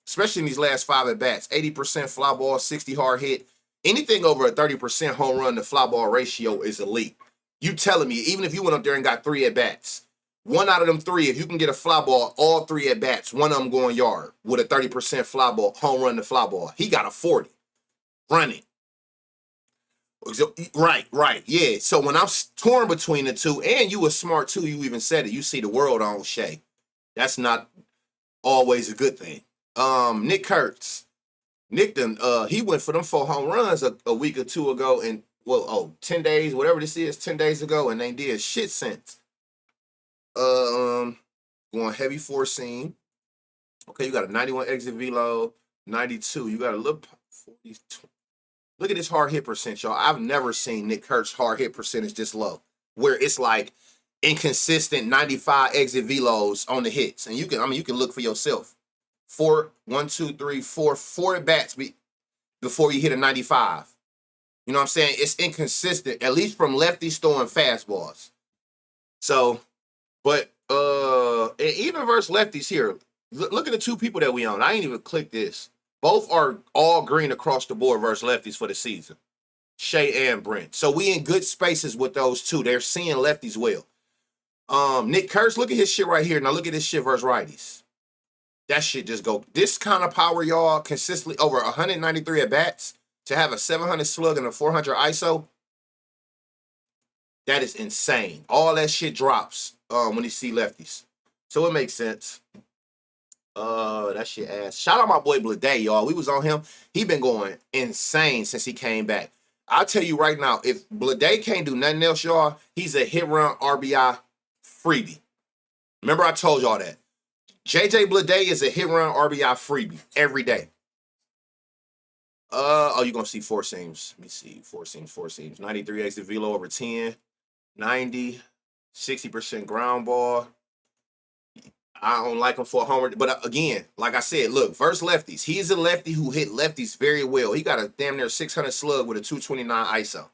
especially in these last 5 at-bats. 80% fly ball, 60 hard hit. Anything over a 30% home run to fly ball ratio is elite. You telling me, even if you went up there and got 3 at-bats, 1 out of them 3, if you can get a fly ball, all 3 at-bats, 1 of them going yard with a 30% fly ball, home run to fly ball. He got a 40. Running. Right. Yeah. So when I'm torn between the 2, and you were smart too, you even said it, you see the world on Shay. That's not always a good thing. Nick Kurtz. Nick done, he went for them 4 home runs a week or 2 ago, and 10 days, whatever this is, 10 days ago, and they did shit since. Going heavy 4-seam. Okay, you got a 91 exit velo, 92. You got a little 42. Look at this hard hit percent, y'all. I've never seen Nick Kurt's hard hit percentage this low, where it's like inconsistent 95 exit velos on the hits. And you can look for yourself. 4 at bats before you hit a 95. You know what I'm saying? It's inconsistent, at least from lefties throwing fastballs. So, but and even versus lefties here, look at the 2 people that we own. I ain't even clicked this. Both are all green across the board versus lefties for the season. Shay and Brent. So we in good spaces with those 2. They're seeing lefties well. Nick Kurtz, look at his shit right here. Now look at this shit versus righties. That shit just go. This kind of power, y'all, consistently over 193 at-bats to have a 700 slug and a 400 ISO. That is insane. All that shit drops when you see lefties. So it makes sense. That shit ass. Shout out my boy Blade, y'all. We was on him. He been going insane since he came back. I'll tell you right now, if Blade can't do nothing else, y'all, he's a hit run RBI freebie. Remember I told y'all that. JJ Blade is a hit run RBI freebie every day. You're gonna see 4-seams. Let me see. 4-seams. 93 exit velo over 10. 90. 60% ground ball. I don't like him for a homer. But again, like I said, look, versus lefties. He's a lefty who hit lefties very well. He got a damn near 600 slug with a 229 ISO.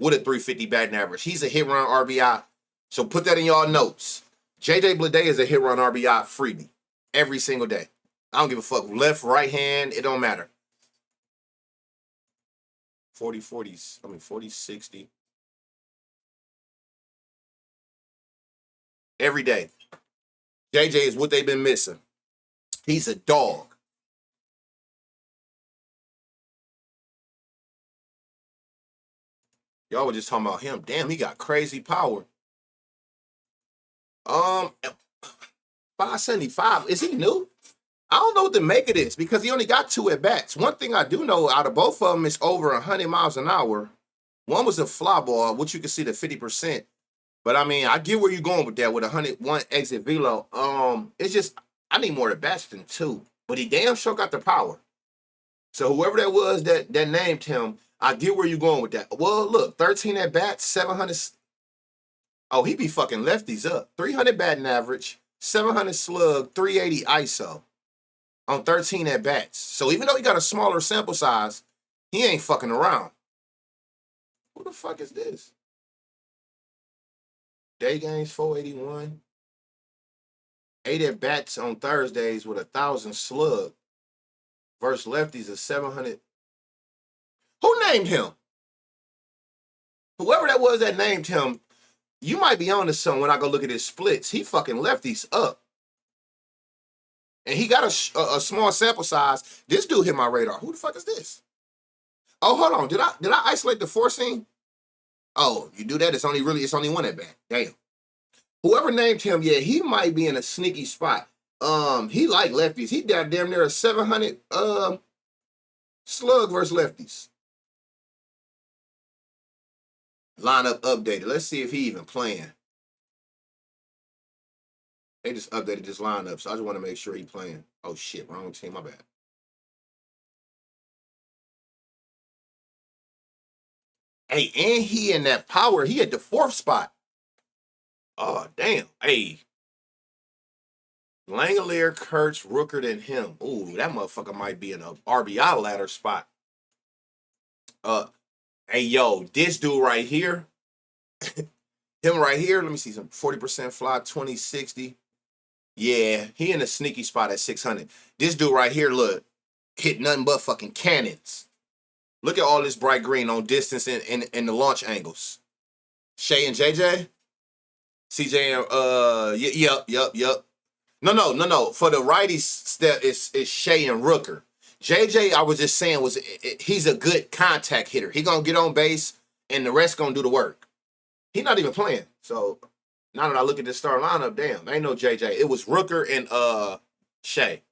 With a 350 batting average. He's a hit run RBI. So put that in y'all notes. JJ Blade is a hit run RBI freebie. Every single day. I don't give a fuck. Left, right hand, it don't matter. 40, 40, I mean 40, 60. Every day. JJ is what they've been missing. He's a dog. Y'all were just talking about him. Damn, he got crazy power. 575. Is he new? I don't know what to make of this because he only got 2 at bats. One thing I do know out of both of them is over 100 miles an hour. One was a fly ball, which you can see the 50%. But I mean, I get where you're going with that with 101 exit velo. It's just I need more at bats than 2. But he damn sure got the power. So whoever that was that named him, I get where you're going with that. Well, look, 13 at bats, 700. Oh, he be fucking lefties up. 300 batting average, 700 slug, 380 ISO on 13 at bats. So even though he got a smaller sample size, he ain't fucking around. Who the fuck is this? Day games 481. 8 at bats on Thursdays with 1,000 slug. Versus lefties is 700. Who named him? Whoever that was that named him, you might be on to something when I go look at his splits. He fucking lefties up. And he got a small sample size. This dude hit my radar. Who the fuck is this? Oh, hold on. Did I isolate the 4 seam? Oh, you do that? It's only 1 at bat. Damn. Whoever named him, yeah, he might be in a sneaky spot. He like lefties. He got damn near a 700 slug versus lefties. Lineup updated. Let's see if he even playing. They just updated this lineup, so I just want to make sure he playing. Oh shit, wrong team. My bad. Hey, and he in that power. He at the 4th spot. Oh damn. Hey, Langolier, Kurtz, Rooker, and him. Ooh, that motherfucker might be in a RBI ladder spot. Hey yo, this dude right here. Him right here. Let me see some 40% fly, 2060. Yeah, he in a sneaky spot at 600. This dude right here, look, hit nothing but fucking cannons. Look at all this bright green on distance and the launch angles. Shay and JJ? CJ and yep. No. For the righties, step is Shay and Rooker. JJ, I was just saying, he's a good contact hitter. He gonna get on base, and the rest gonna do the work. He not even playing. So now that I look at this star lineup, damn, ain't no JJ. It was Rooker and Shay.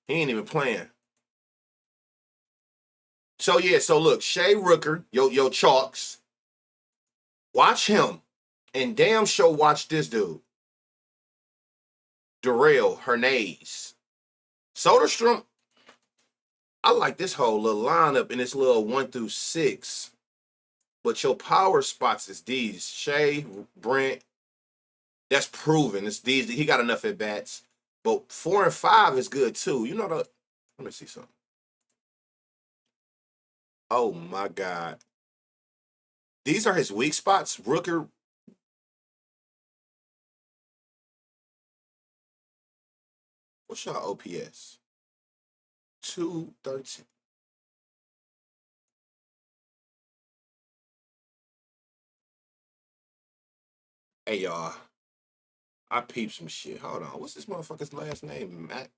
He ain't even playing. So yeah, so look, Shay Rooker, yo chalks. Watch him, and damn sure watch this dude. Darrell Hernandez. Soderstrom. I like this whole little lineup in this little 1 through 6. But your power spots is these. Shay, Brent. That's proven. It's these. He got enough at bats. But 4 and 5 is good too. You know the. Let me see something. Oh my God. These are his weak spots. Rooker. What's your OPS? 213. Hey y'all. I peeped some shit. Hold on. What's this motherfucker's last name? Mac.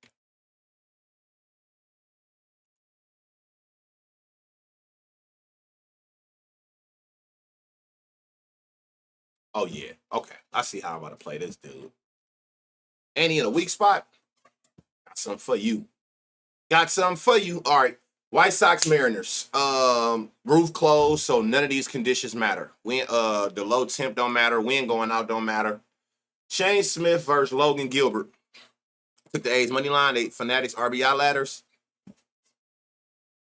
Oh yeah. Okay. I see how I'm about to play this dude. And he in a weak spot? Got something for you. Got something for you. All right. White Sox Mariners. Roof closed, so none of these conditions matter. The low temp don't matter. Wind going out don't matter. Shane Smith versus Logan Gilbert. Took the A's money line. They Fanatics RBI ladders.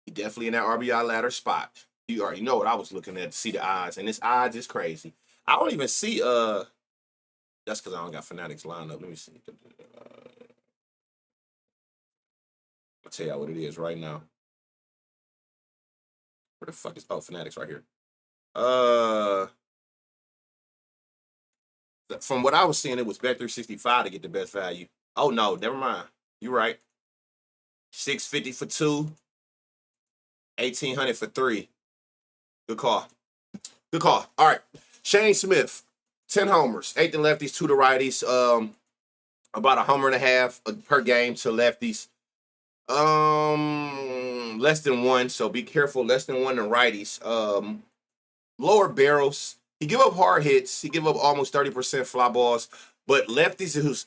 He definitely in that RBI ladder spot. You already know what I was looking at to see the odds, and this odds is crazy. I don't even see that's because I don't got Fanatics lined up. Let me see. I'll tell y'all what it is right now. Where the fuck is Fanatics right here? From what I was seeing, it was bet 365 to get the best value. Oh no, never mind. You're right. 650 for 2, 1,800 for 3. Good call. Good call. All right. Shane Smith, 10 homers, 8 to lefties, 2 to righties. About a homer and a half per game to lefties. Less than 1, so be careful. Less than 1 to righties. Lower barrels. He give up hard hits. He give up almost 30% fly balls. But lefties is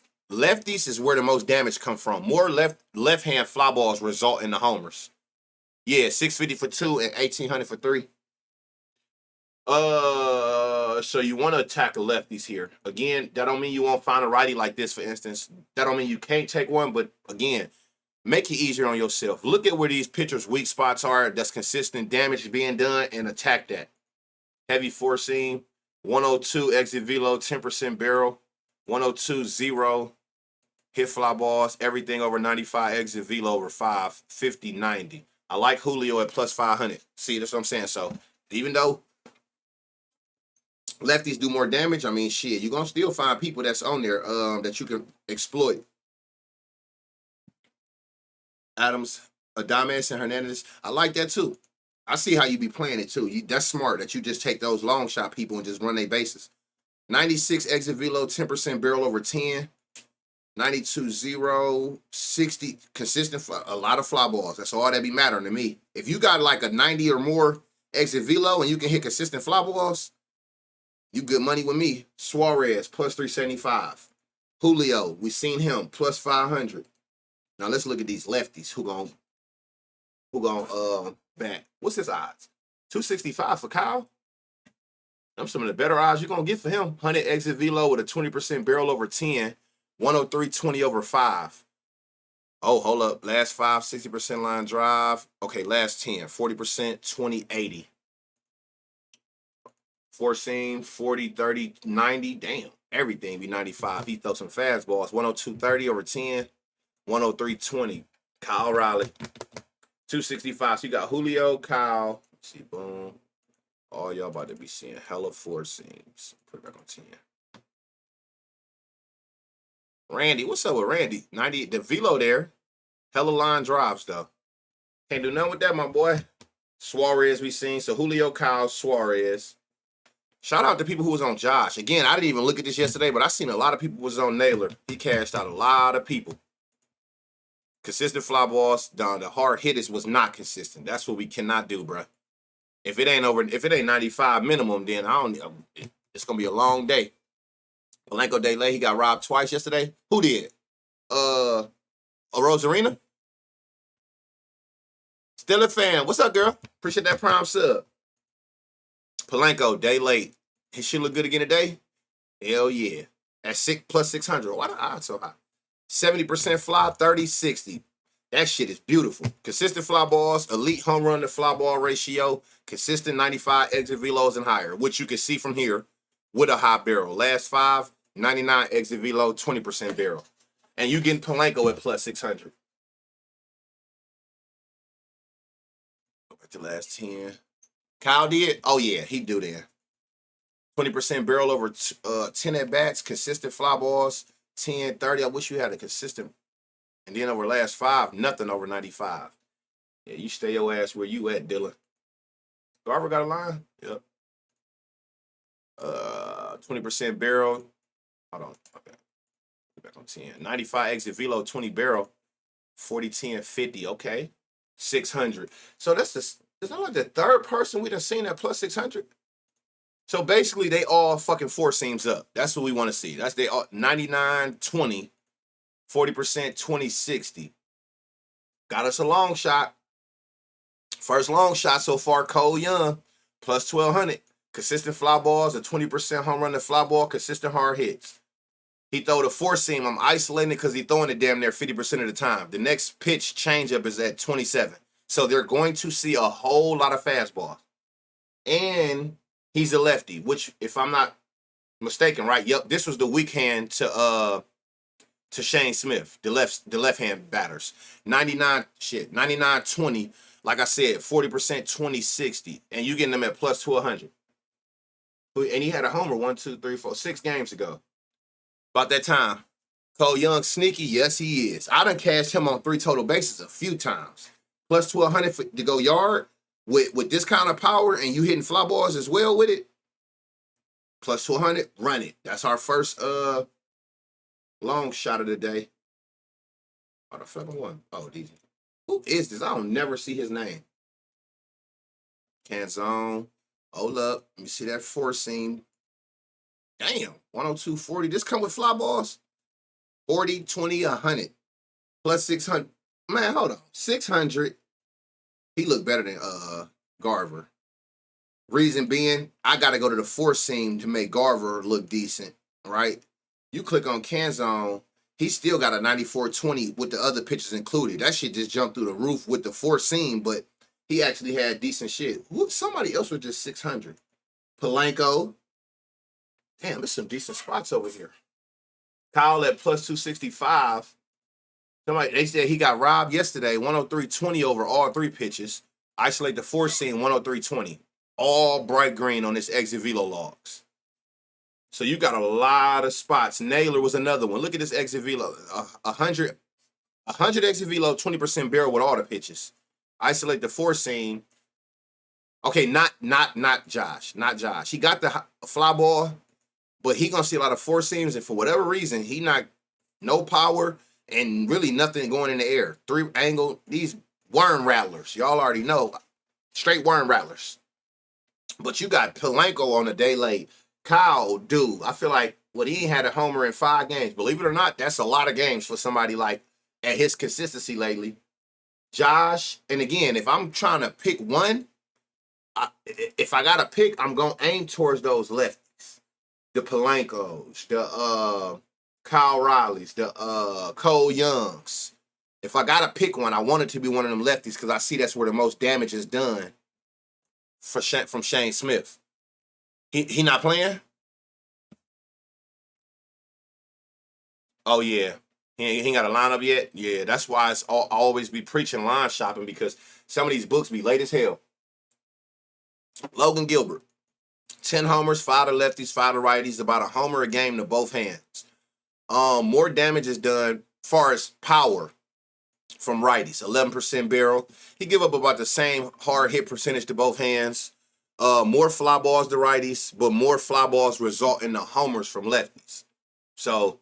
where the most damage come from. More left hand fly balls result in the homers. Yeah, 650 for 2 and 1800 for 3. So you want to attack the lefties here. Again, that don't mean you won't find a righty like this, for instance. That don't mean you can't take one, but again, make it easier on yourself. Look at where these pitchers' weak spots are. That's consistent damage being done, and attack that. Heavy four seam, 102 exit velo, 10% barrel, 102 0 hit fly balls, everything over 95 exit velo over 5, 50, 90. I like Julio at plus 500. See, that's what I'm saying. So even though lefties do more damage, I mean, shit, you're going to still find people that's on there that you can exploit. Adams, Adames, and Hernandez. I like that too. I see how you be playing it too. That's smart that you just take those long shot people and just run their bases. 96 exit velo, 10% barrel over 10. 92 0, 60 consistent, a lot of fly balls. That's all that be mattering to me. If you got like a 90 or more exit velo and you can hit consistent fly balls, you good money with me. Suarez plus 375. Julio, we seen him plus 500. Now let's look at these lefties. Who gon' bat? What's his odds? 265 for Kyle. Them some of the better odds you're gonna get for him. 100 exit velo with a 20% barrel over 10. 103.20 over 5. Oh, hold up. Last 5, 60% line drive. Okay, last 10, 40%, 20-80. Four seam, 40, 30, 90. Damn. Everything be 95. He throw some fastballs. 102.30 over 10. 103.20. Kyle Riley. 265. So you got Julio, Kyle. Let's see, boom. All y'all about to be seeing hella four seams. Put it back on 10. Randy, what's up with Randy? 90, the velo there. Hella line drives, though. Can't do nothing with that, my boy. Suarez we seen. So Julio, Kyle, Suarez. Shout out to people who was on Josh. Again, I didn't even look at this yesterday, but I seen a lot of people was on Naylor. He cashed out a lot of people. Consistent fly balls. Down the hard hitters was not consistent. That's what we cannot do, bro. If it ain't 95 minimum, then it's gonna be a long day. Polanco De Lay, he got robbed twice yesterday. Who did? Rosarina? Still a fan. What's up, girl? Appreciate that prime sub. Polanco, day late. His shit look good again today? Hell yeah. At plus 600. Why the odds so high? 70% fly, 30, 60. That shit is beautiful. Consistent fly balls, elite home run to fly ball ratio, consistent 95 exit velos and higher, which you can see from here with a high barrel. Last 5, 99 exit velo, 20% barrel. And you getting Polanco at plus 600. Go back to last 10. Kyle did? Oh, yeah, he do then. 20% barrel over 10 at-bats, consistent fly balls, 10, 30. I wish you had a consistent. And then over last 5, nothing over 95. Yeah, you stay your ass where you at, Dylan. Garver got a line? Yep. 20% barrel. Hold on. Okay. Get back on 10. 95 exit velo, 20 barrel. 40, 10, 50. Okay. 600. So that's is that like the third person we done seen at plus 600? So basically, they all fucking four seams up. That's what we want to see. That's they all 99, 20, 40%, 20, 60. Got us a long shot. First long shot so far, Cole Young, plus 1,200. Consistent fly balls, a 20% home run to fly ball, consistent hard hits. He throw the four seam. I'm isolating it because he's throwing it damn near 50% of the time. The next pitch changeup is at 27. So they're going to see a whole lot of fastballs. And he's a lefty, which, if I'm not mistaken, right? Yep, this was the weak hand to Shane Smith, the left hand batters. 99-20. Like I said, 40%, 20-60. And you getting them at plus 1,200. And he had a homer 6 games ago. About that time. Cole Young sneaky? Yes, he is. I done cashed him on 3 total bases a few times. Plus 1,200 to go yard. with this kind of power and you hitting fly balls as well with it, plus 200, run it. That's our first long shot of the day. Oh, the fucking one. Oh, these. Who is this? I don't never see his name. Can't zone. Hold up. Let me see that four seam. Damn. 102.40. This come with fly balls? 40, 20, 100. Plus 600. Man, hold on. 600. He looked better than Garver. Reason being, I got to go to the four seam to make Garver look decent, right? You click on Canzone, he still got a 94.20 with the other pitches included. That shit just jumped through the roof with the four seam, but he actually had decent shit. Somebody else was just 600. Polanco. Damn, there's some decent spots over here. Kyle at plus 265. They said he got robbed yesterday, 103.20 over all three pitches. Isolate the four seam, 103.20. All bright green on this exit velo logs. So you got a lot of spots. Naylor was another one. Look at this exit velo. 100 exit velo, 20% barrel with all the pitches. Isolate the four seam. Okay, not Josh. Not Josh. He got the fly ball, but he gonna see a lot of four seams, and for whatever reason, he not no power and really nothing going in the air. Three angle, these worm rattlers. Y'all already know. Straight worm rattlers. But you got Polanco on the day late. Kyle, dude, I feel like he ain't had a homer in 5 games. Believe it or not, that's a lot of games for somebody like at his consistency lately. Josh, and again, if I'm trying to pick one, if I got to pick, I'm going to aim towards those lefties. The Polancos, the Kyle Rileys, the Cole Youngs. If I got to pick one, I want it to be one of them lefties because I see that's where the most damage is done from Shane Smith. He not playing? Oh, yeah. He ain't got a lineup yet? Yeah, that's why I always be preaching line shopping because some of these books be late as hell. Logan Gilbert. 10 homers, 5 to lefties, 5 to righties, about a homer a game to both hands. More damage is done far as power from righties. 11% barrel. He give up about the same hard hit percentage to both hands. More fly balls to righties, but more fly balls result in the homers from lefties. So,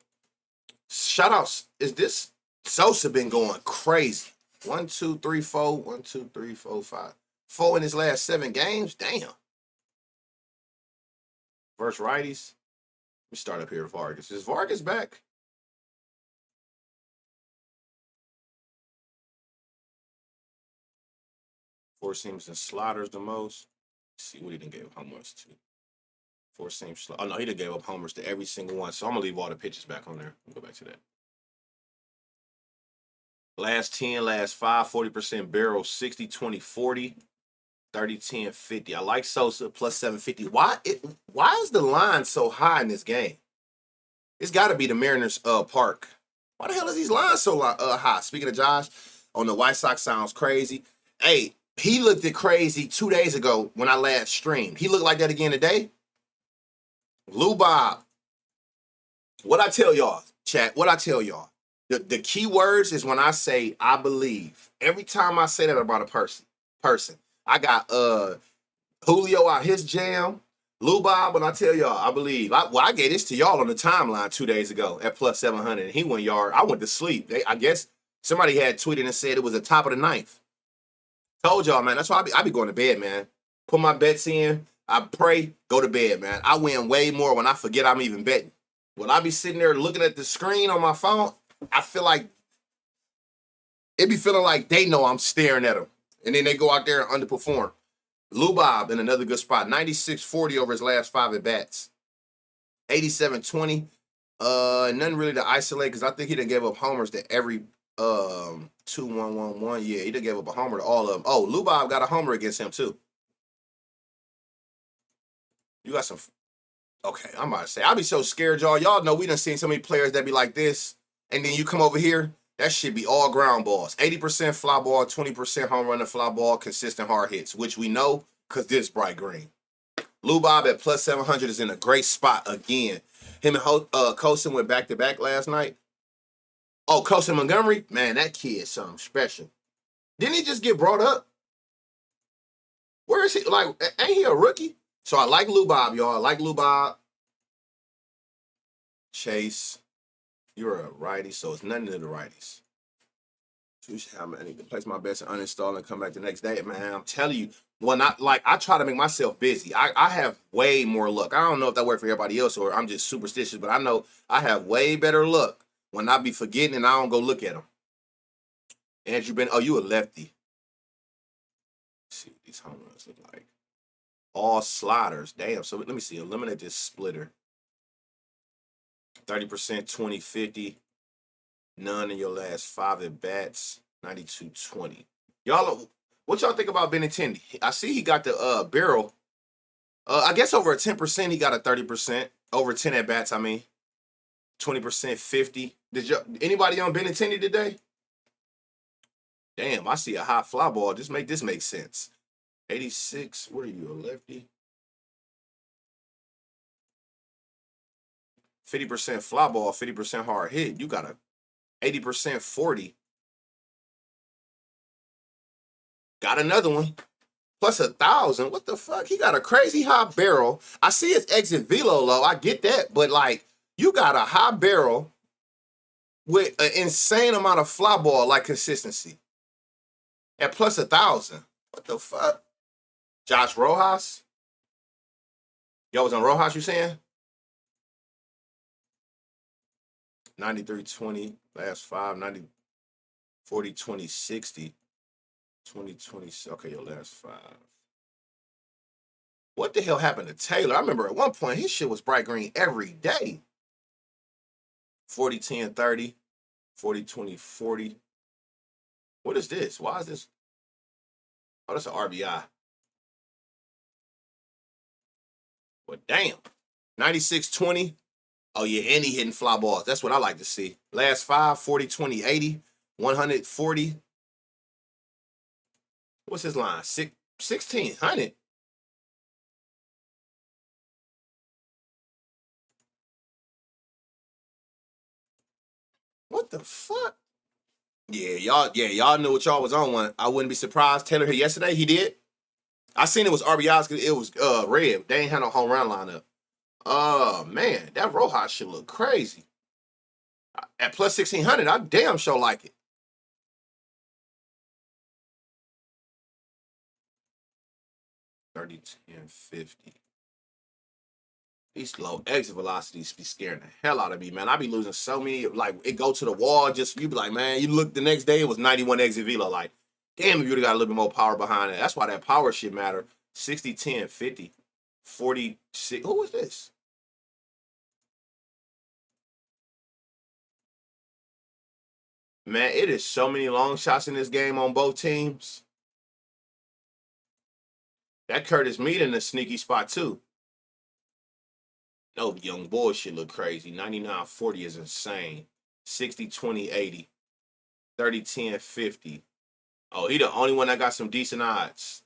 shout outs. Is this Sosa been going crazy? 1, 2, 3, 4. 1, 2, 3, 4, 5. 4 in his last 7 games? Damn. Versus righties. Let me start up here with Vargas. Is Vargas back? Four seams and sliders the most. Let's see what he done gave up homers to. Four seam slot. Oh no, he done gave up homers to every single one. So I'm gonna leave all the pitches back on there. Go back to that. Last 10, last 5, 40% barrel, 60, 20, 40, 30, 10, 50. I like Sosa plus 750. Why is the line so high in this game? It's got to be the Mariners park. Why the hell is these lines so high? Speaking of Josh, on the White Sox sounds crazy. Hey, he looked at crazy 2 days ago when I last streamed. He looked like that again today. Lou Bob. What I tell y'all, chat, what I tell y'all. The key words is when I say I believe. Every time I say that about a person. I got Julio out his jam. Lou Bob, when I tell y'all, I believe. I gave this to y'all on the timeline 2 days ago at plus 700. And he went yard. I went to sleep. I guess somebody had tweeted and said it was the top of the ninth. Told y'all, man. That's why I be going to bed, man. Put my bets in. I pray, go to bed, man. I win way more when I forget I'm even betting. When I be sitting there looking at the screen on my phone, I feel like it be feeling like they know I'm staring at them. And then they go out there and underperform. Lou Bob in another good spot. 96-40 over his last 5 at-bats. 87-20. Nothing really to isolate because I think he done gave up homers to every 2-1-1-1. Yeah, he done gave up a homer to all of them. Oh, Lou Bob got a homer against him too. You got some... Okay, I'm about to say. I be so scared, y'all. Y'all know we done seen so many players that be like this. And then you come over here, that should be all ground balls. 80% fly ball, 20% home run and fly ball, consistent hard hits, which we know because this bright green. Lou Bob at plus 700 is in a great spot again. Him and Colson went back-to-back last night. Oh, Colson Montgomery? Man, that kid is something special. Didn't he just get brought up? Where is he? Like, ain't he a rookie? So I like Lou Bob, y'all. I like Lou Bob. Chase, you're a righty, so it's nothing to the righties. I need to place my bets and uninstall and come back the next day. Man, I'm telling you, when I try to make myself busy. I have way more luck. I don't know if that works for everybody else or I'm just superstitious, but I know I have way better luck when I be forgetting and I don't go look at them. Andrew Ben, oh, you a lefty. Let's see what these home runs look like. All sliders. Damn. So let me see. Eliminate this splitter. 30%, 20, 50. None in your last 5 at bats. 92-20. Y'all, what y'all think about Benintendi? I see he got the barrel. I guess over a 10%, he got a 30%. Over 10 at bats, I mean. 20%, 50. Anybody on Benintendi today? Damn, I see a hot fly ball. This make sense. 86. What are you, a lefty? 50% fly ball, 50% hard hit. You got a 80% 40. Got another one. Plus 1,000. What the fuck? He got a crazy high barrel. I see his exit velo low. I get that. But, like, you got a high barrel with an insane amount of fly ball, like, consistency. At plus 1,000. What the fuck? Josh Rojas? Y'all was on Rojas, you saying? 93-20, last 5, 90, 40, 20, 60, 20, 20, okay, your last 5. What the hell happened to Taylor? I remember at one point his shit was bright green every day. 40, 10, 30, 40, 20, 40. What is this? Why is this? Oh, that's an RBI. Well, damn. 96-20. Oh, yeah, and he hitting fly balls. That's what I like to see. Last 5, 40, 20, 80, 140. What's his line? 1,600. What the fuck? Yeah, y'all knew what y'all was on one. I wouldn't be surprised. Taylor hit yesterday. He did. I seen it was RBIs because it was red. They ain't had no home run lineup. Oh, man, that Rojas shit look crazy. At plus 1,600, I damn sure like it. $30, 10, 50. These low exit velocities be scaring the hell out of me, man. I be losing so many. Like, it go to the wall. You be like, man, you look the next day, it was 91 exit velo. Like, damn, if you'd have got a little bit more power behind it. That's why that power shit matter. 60, 10, 50, 46. Who is this? Man, it is so many long shots in this game on both teams. That Curtis Mead in a sneaky spot, too. No, young boy shit look crazy. 99-40 is insane. 60, 20, 80. 30, 10, 50. Oh, he the only one that got some decent odds.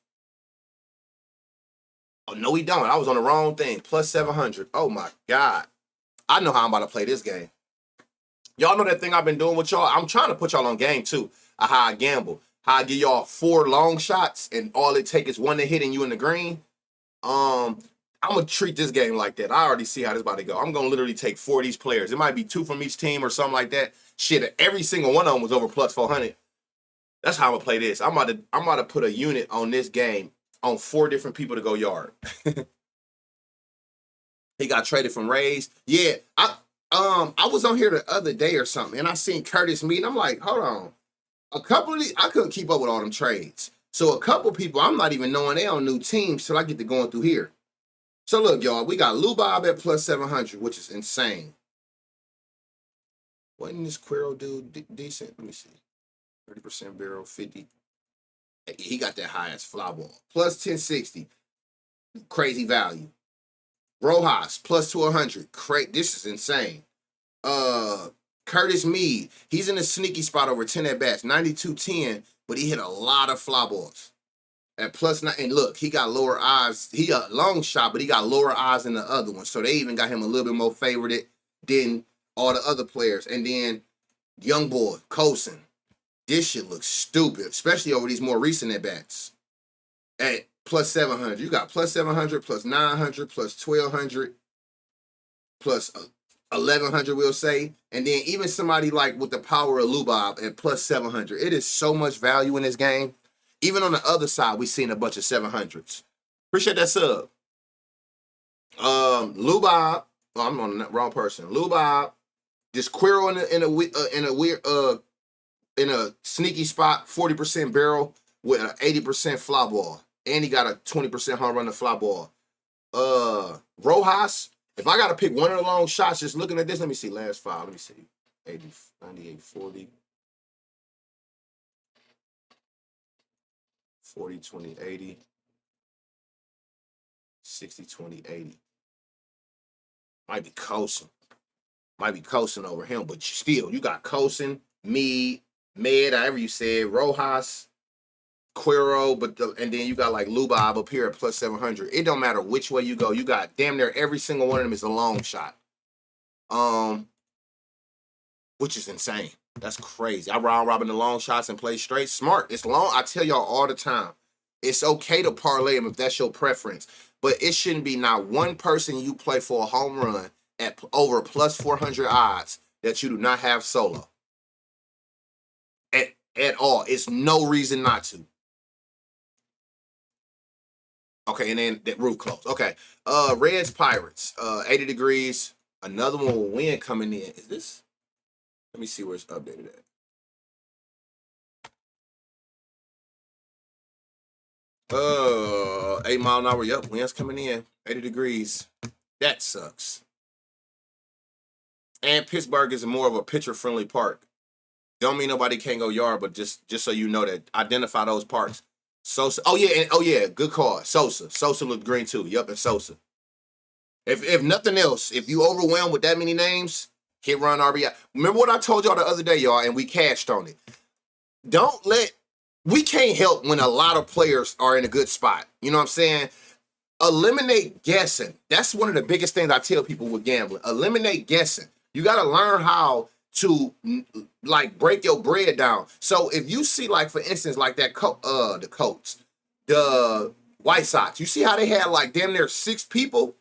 Oh, no, he don't. I was on the wrong thing. Plus 700. Oh, my God. I know how I'm about to play this game. Y'all know that thing I've been doing with y'all? I'm trying to put y'all on game, too. How I gamble. How I give y'all 4 long shots, and all it takes is one to hit and you in the green. I'm going to treat this game like that. I already see how this about to go. I'm going to literally take 4 of these players. It might be 2 from each team or something like that. Shit, every single one of them was over plus 400. That's how I'm going to play this. I'm about to put a unit on this game on 4 different people to go yard. He got traded from Rays. Yeah, I was on here the other day or something, and I seen Curtis Mead, and I'm like, hold on. A couple of these, I couldn't keep up with all them trades. So a couple people, I'm not even knowing they on new teams till I get to going through here. So look, y'all, we got Lou Bob at plus 700, which is insane. Wasn't this Quero dude decent? Let me see. 30% barrel, 50. He got that highest fly ball. Plus 1060. Crazy value. Rojas, plus 200. This is insane. Curtis Mead, he's in a sneaky spot over 10 at bats. 92-10, but he hit a lot of fly balls. At plus 9, and look, he got lower odds. He a long shot, but he got lower odds than the other one. So they even got him a little bit more favored than all the other players. And then young boy, Colson. This shit looks stupid, especially over these more recent at-bats. At plus 700. You got plus 700, plus 900, plus 1200, plus 1100, we'll say. And then even somebody like with the power of Lubob at plus 700. It is so much value in this game. Even on the other side, we seen a bunch of 700s. Appreciate that sub. Lubob. Oh, I'm on the wrong person. Lubob. This Quirrell in a sneaky spot, 40% barrel with an 80% fly ball. And he got a 20% home run to fly ball. Rojas, if I got to pick one of the long shots, just looking at this, let me see. Last five. Let me see. 80, 98, 40. 40, 20, 80. 60, 20, 80. Might be coasting. Might be coasting over him, but still, you got coasting, Med, however you said, Rojas, Quirrell, and then you got like Lubob up here at plus 700. It don't matter which way you go. You got damn near every single one of them is a long shot. Which is insane. That's crazy. I round robin the long shots and play straight. Smart. It's long. I tell y'all all the time. It's okay to parlay them if that's your preference. But it shouldn't be not one person you play for a home run at over plus 400 odds that you do not have solo. At all. It's no reason not to. Okay, and then that roof closed. Okay. Reds Pirates. 80 degrees. Another one with wind coming in. Is this? Let me see where it's updated at. 8 mile an hour. Yep, wind's coming in. 80 degrees. That sucks. And Pittsburgh is more of a pitcher-friendly park. Don't mean nobody can't go yard, but just so you know that, identify those parks. Sosa. Oh yeah, good call. Sosa looked green too. Yup, and Sosa. If nothing else, if you overwhelmed with that many names, hit run RBI. Remember what I told y'all the other day, y'all, and we cashed on it. We can't help when a lot of players are in a good spot. You know what I'm saying? Eliminate guessing. That's one of the biggest things I tell people with gambling. Eliminate guessing. You got to learn how to like break your bread down. So if you see, like, for instance, like that the Colts, the White Sox, you see how they had like damn near 6 people?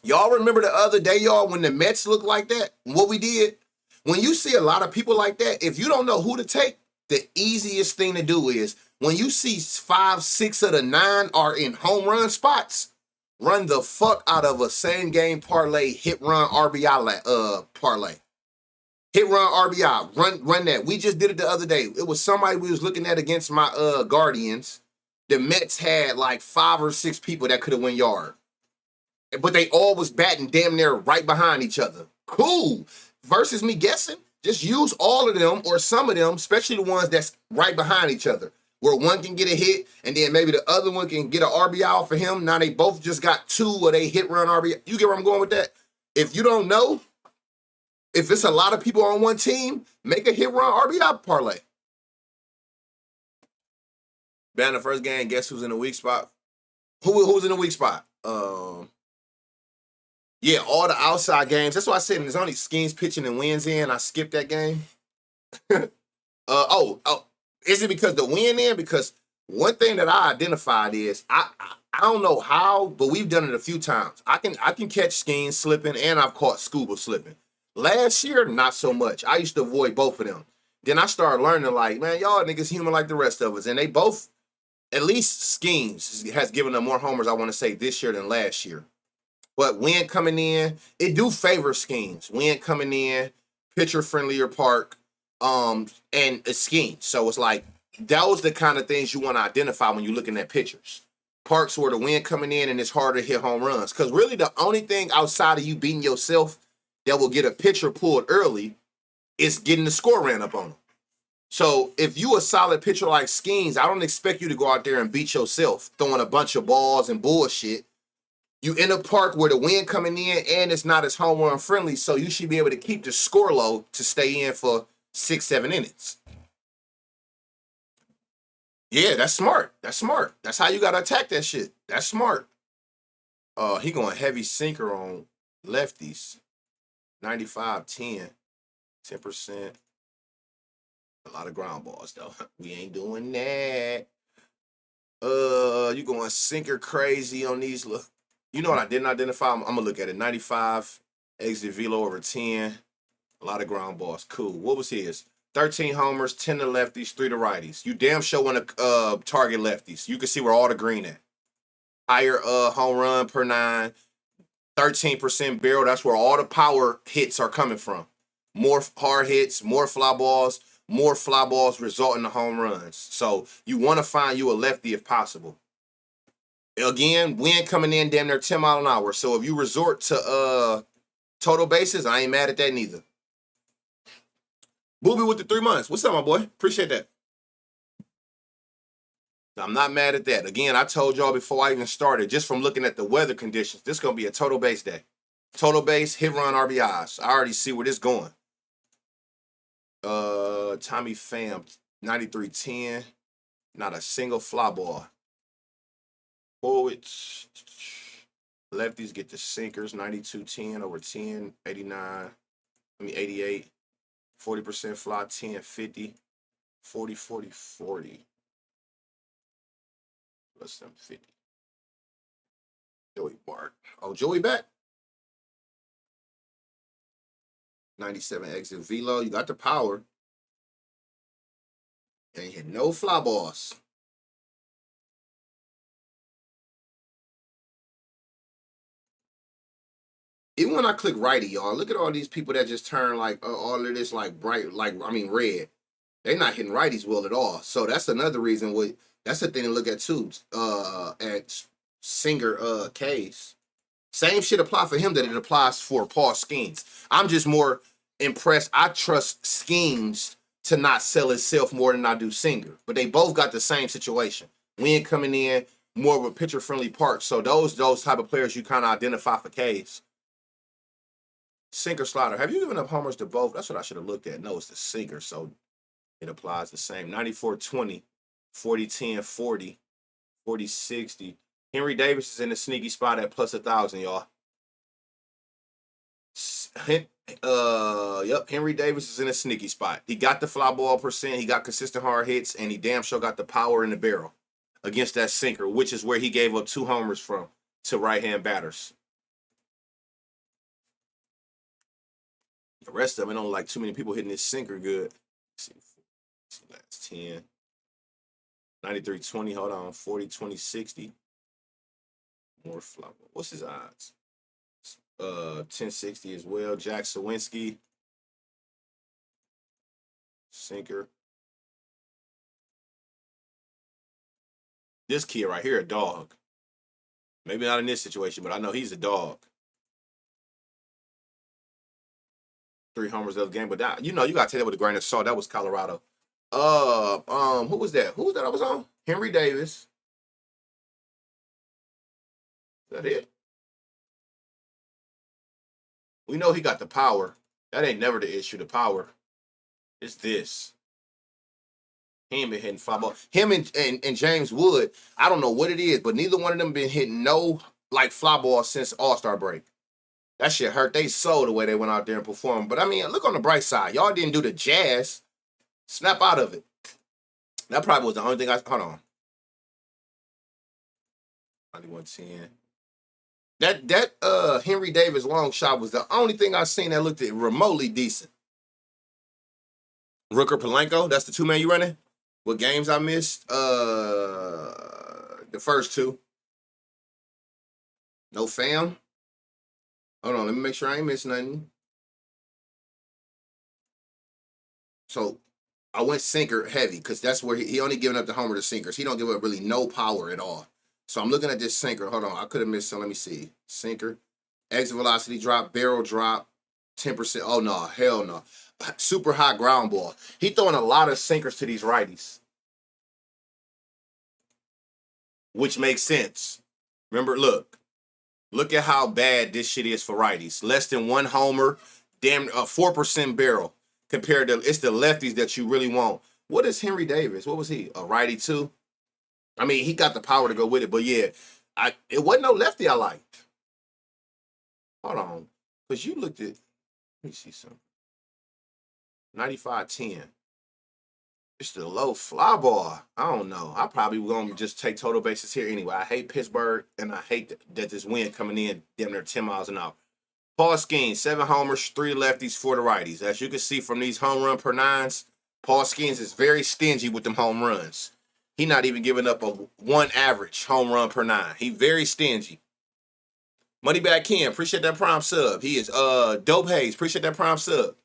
Y'all remember the other day, y'all, when the Mets looked like that? What we did? When you see a lot of people like that, if you don't know who to take, the easiest thing to do is when you see 5, 6 of the 9 are in home run spots, run the fuck out of a same game parlay, hit run RBI parlay. Hit run RBI. Run that. We just did it the other day. It was somebody we was looking at against my Guardians. The Mets had like 5 or 6 people that could have went yard. But they all was batting damn near right behind each other. Cool. Versus me guessing, just use all of them or some of them, especially the ones that's right behind each other, where one can get a hit and then maybe the other one can get an RBI off of him. Now they both just got 2 where they hit run RBI. You get where I'm going with that? If you don't know, if it's a lot of people on one team, make a hit run RBI parlay. Ban the first game, guess who's in the weak spot? Who's in the weak spot? Yeah, all the outside games. That's why I said there's only Schemes, pitching, and wins in. I skipped that game. Is it because the win in? Because one thing that I identified is I don't know how, but we've done it a few times. I can catch Schemes slipping, and I've caught Scuba slipping. Last year, not so much. I used to avoid both of them. Then I started learning, like, man, y'all niggas human like the rest of us, and they both, at least Schemes has given them more homers, I want to say, this year than last year. But wind coming in, it do favor Schemes. Wind coming in, pitcher friendlier park, and a scheme. So it's like those the kind of things you want to identify when you're looking at pitchers. Parks where the wind coming in and it's harder to hit home runs. Because really the only thing outside of you beating yourself that will get a pitcher pulled early is getting the score ran up on them. So if you a solid pitcher like Schemes, I don't expect you to go out there and beat yourself throwing a bunch of balls and bullshit. You in a park where the wind coming in and it's not as home run friendly, so you should be able to keep the score low to stay in for 6, 7 innings. Yeah, that's smart. That's smart. That's how you gotta attack that shit. That's smart. He going heavy sinker on lefties. 95, 10, 10%. A lot of ground balls though. We ain't doing that. You going sinker crazy on these. Look, you know what I didn't identify? I'm gonna look at it. 95 exit velo over 10. A lot of ground balls. Cool. What was his? 13 homers, 10 to lefties, 3 to righties. You damn sure want to target lefties. You can see where all the green at. Higher home run per 9, 13% barrel. That's where all the power hits are coming from. More hard hits, more fly balls. More fly balls result in the home runs. So you want to find you a lefty if possible. Again, wind coming in damn near 10 mile an hour. So if you resort to total bases, I ain't mad at that neither. Booby with the 3 months. What's up, my boy? Appreciate that. I'm not mad at that. Again, I told y'all before I even started, just from looking at the weather conditions, this is going to be a total base day. Total base, hit run, RBIs. I already see where this going. Tommy Pham, 93-10. Not a single fly ball. Forwards. Lefties get the sinkers, 92-10 over 10, 89. 88. 40% fly, 10, 50. 40, 40, 40. Less than 50. Joey Bart. Oh, Joey back. 97 exit velo. You got the power. Ain't hit no fly balls. Even when I click righty, y'all, look at all these people that just turn like all of this like bright, like I mean red. They're not hitting righties well at all. So that's another reason. That's the thing to look at too. At Singer case, same shit apply for him that it applies for Paul Skeens. I'm just more impressed. I trust Skeens to not sell itself more than I do Singer, but they both got the same situation. Wind coming in, more of a pitcher friendly park. So those type of players you kind of identify for K's. Sinker slider. Have you given up homers to both? That's what I should have looked at. No, it's the sinker, so it applies the same. 94-20, 40-10, 40, 40-60. Henry Davis is in the sneaky spot at plus 1,000, y'all. Yep, Henry Davis is in a sneaky spot. He got the fly ball percent, he got consistent hard hits, and he damn sure got the power in the barrel against that sinker, which is where he gave up 2 homers from to right-hand batters. The rest of them, I don't like too many people hitting this sinker good. Let's see, last 10. 93-20, hold on. 40-20, 60. More fly ball. What's his odds? 1060 as well. Jack Sawinski. Sinker. This kid right here, a dog. Maybe not in this situation, but I know he's a dog. 3 homers of the game, but that, you know, you gotta take that with a grain of salt. That was Colorado. Who was that? Who was that I was on? Henry Davis. Is that it? We know he got the power. That ain't never the issue, the power. It's this. He ain't been hitting fly ball. Him and James Wood, I don't know what it is, but neither one of them been hitting no like fly ball since All-Star break. That shit hurt they soul the way they went out there and performed. But I mean, look on the bright side. Y'all didn't do the jazz. Snap out of it. That probably was the only thing hold on. 91-10. That Henry Davis long shot was the only thing I seen that looked remotely decent. Rooker Polanco, that's the 2-man you running? What games I missed? The first 2. No Pham. Hold on, let me make sure I ain't missing nothing. So I went sinker heavy because that's where he only giving up the homer to sinkers. He don't give up really no power at all. So I'm looking at this sinker. Hold on, I could have missed some. Let me see. Sinker, exit velocity drop, barrel drop, 10%. Oh no, hell no. Super high ground ball. He throwing a lot of sinkers to these righties, which makes sense. Remember, look at how bad this shit is for righties. Less than 1 homer, damn 4% barrel compared to it's the lefties that you really want. What is Henry Davis? What was he? A righty too? I mean, he got the power to go with it, but yeah, it wasn't no lefty I liked. Hold on, because you looked at. Let me see something. 95-10. It's the low fly ball. I don't know. I probably gonna just take total bases here anyway. I hate Pittsburgh, and I hate that this wind coming in damn near 10 miles an hour. Paul Skeens, 7 homers, 3 lefties, 4 the righties. As you can see from these home run per nines, Paul Skeens is very stingy with them home runs. He not even giving up a 1 average home run per 9. He very stingy. Moneybag Ken, appreciate that prime sub. He is Dope Hayes, appreciate that prime sub.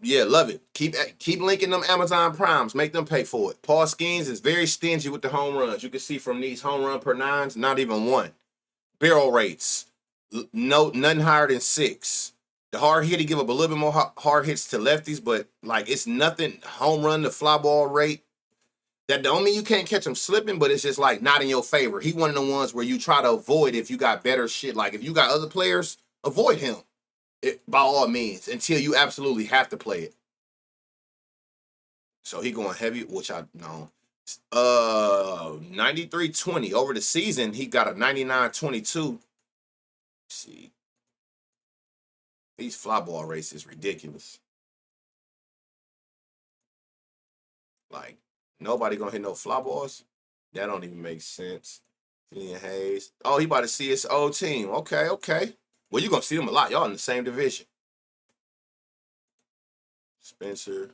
Yeah, love it. Keep linking them Amazon Primes. Make them pay for it. Paul Skeens is very stingy with the home runs. You can see from these home run per 9s, not even 1. Barrel rates, nothing higher than 6. The hard hit, he give up a little bit more hard hits to lefties, but like it's nothing home run to fly ball rate. That don't mean you can't catch him slipping, but it's just like not in your favor. He one of the ones where you try to avoid if you got better shit. Like if you got other players, avoid him. By all means, until you absolutely have to play it. So he going heavy, which I know. 93-20. Over the season, he got a 99-22. See. These fly ball rates is ridiculous. Like, nobody gonna hit no fly balls? That don't even make sense. Julian Hayes. Oh, he about to see his old team. Okay. Well, you're going to see them a lot. Y'all in the same division. Spencer.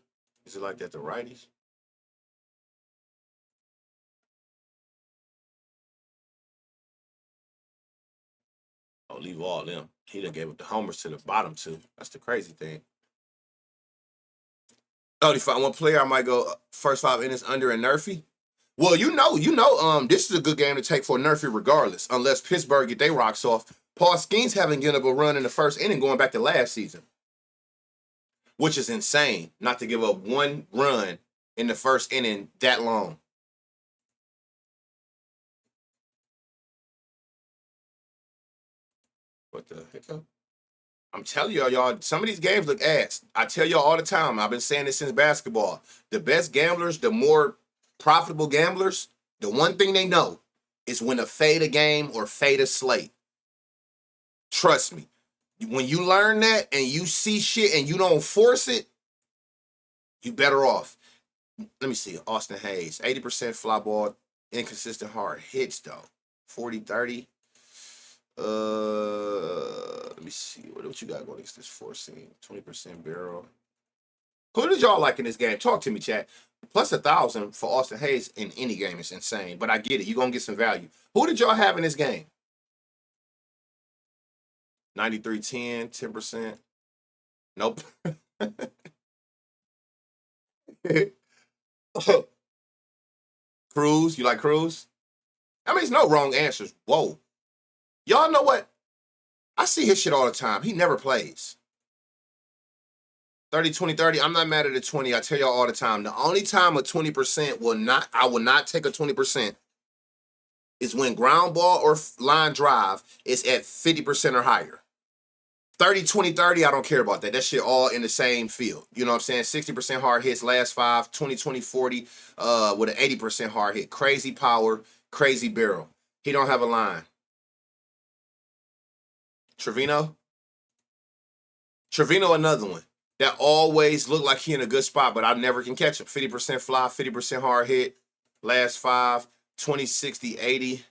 Is it like that, the righties? Oh, leave all them. He done gave up the homers to the bottom two. That's the crazy thing. Oh, if I want player, I might go first 5 innings under and Nerfy. Well, this is a good game to take for Nerfy regardless, unless Pittsburgh get their rocks off. Paul Skeens haven't given up a run in the first inning going back to last season, which is insane not to give up 1 run in the first inning that long. What the heck? I'm telling y'all, some of these games look ass. I tell y'all all the time. I've been saying this since basketball. The best gamblers, the more profitable gamblers, the one thing they know is when to fade a game or fade a slate. Trust me. When you learn that and you see shit and you don't force it, you better off. Let me see. Austin Hayes, 80% fly ball, inconsistent hard hits though. 40-30. Let me see. What you got going against this forcing? 20% barrel. Who did y'all like in this game? Talk to me, chat. Plus 1,000 for Austin Hayes in any game is insane, but I get it. You're going to get some value. Who did y'all have in this game? 93-10, 10%. Nope. Cruz, you like Cruz? I mean, it's no wrong answers. Whoa. Y'all know what? I see his shit all the time. He never plays. 30, 20, 30. I'm not mad at the 20. I tell y'all all the time. The only time a 20% I will not take a 20% is when ground ball or line drive is at 50% or higher. 30, 20, 30, I don't care about that. That shit all in the same field. You know what I'm saying? 60% hard hits, last 5, 20, 20, 40, with an 80% hard hit. Crazy power, crazy barrel. He don't have a line. Trevino, another one that always look like he in a good spot, but I never can catch him. 50% fly, 50% hard hit, last 5, 20, 60, 80.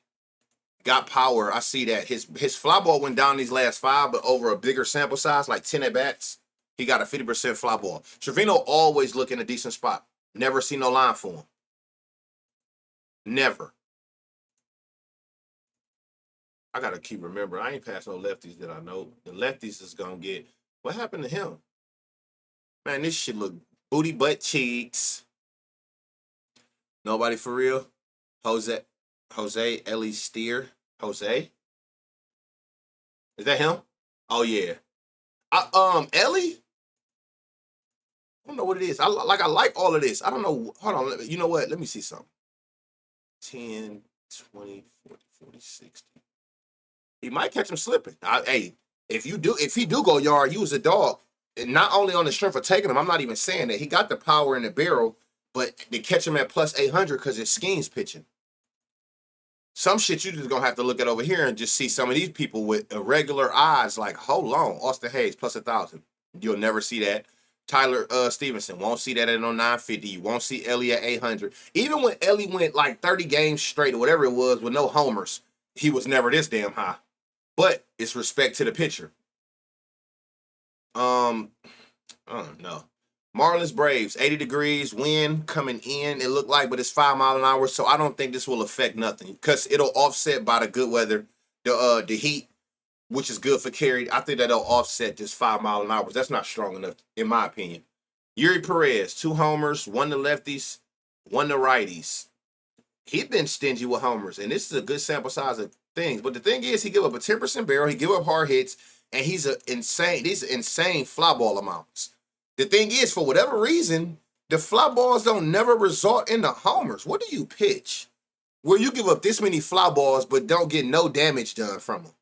Got power. I see that. His fly ball went down these last 5, but over a bigger sample size, like 10 at bats, he got a 50% fly ball. Trevino always look in a decent spot. Never see no line for him. Never. I gotta keep remembering. I ain't passed no lefties that I know. The lefties is gonna get. What happened to him? Man, this shit look booty butt cheeks. Nobody for real. Jose Ellie Steer. Jose? Is that him? Oh yeah. Ellie? I don't know what it is. I like all of this. I don't know. Hold on. You know what? Let me see something. 10, 20, 40, 40, 60. He might catch him slipping. Hey, if he do go yard, you was a dog. And not only on the strength of taking him, I'm not even saying that. He got the power in the barrel, but they catch him at plus 800 because his scheme's pitching. Some shit you just gonna have to look at over here and just see some of these people with irregular eyes like, hold on, Austin Hayes plus 1,000. You'll never see that. Tyler Stevenson. Won't see that at no 950. You won't see Ellie at 800. Even when Ellie went like 30 games straight or whatever it was with no homers, he was never this damn high. But it's respect to the pitcher. I don't know. Marlins Braves, 80 degrees, wind coming in, it looked like, but it's 5 miles an hour, so I don't think this will affect nothing because it'll offset by the good weather, the heat, which is good for carry. I think that'll offset this 5 mile an hour. That's not strong enough, in my opinion. Yuri Perez, 2 homers, 1 to lefties, 1 to righties. He's been stingy with homers, and this is a good sample size of things. But the thing is, he give up a 10% barrel, he give up hard hits, and these are insane fly ball amounts. The thing is, for whatever reason, the fly balls don't never result into homers. What do you pitch where you give up this many fly balls but don't get no damage done from them?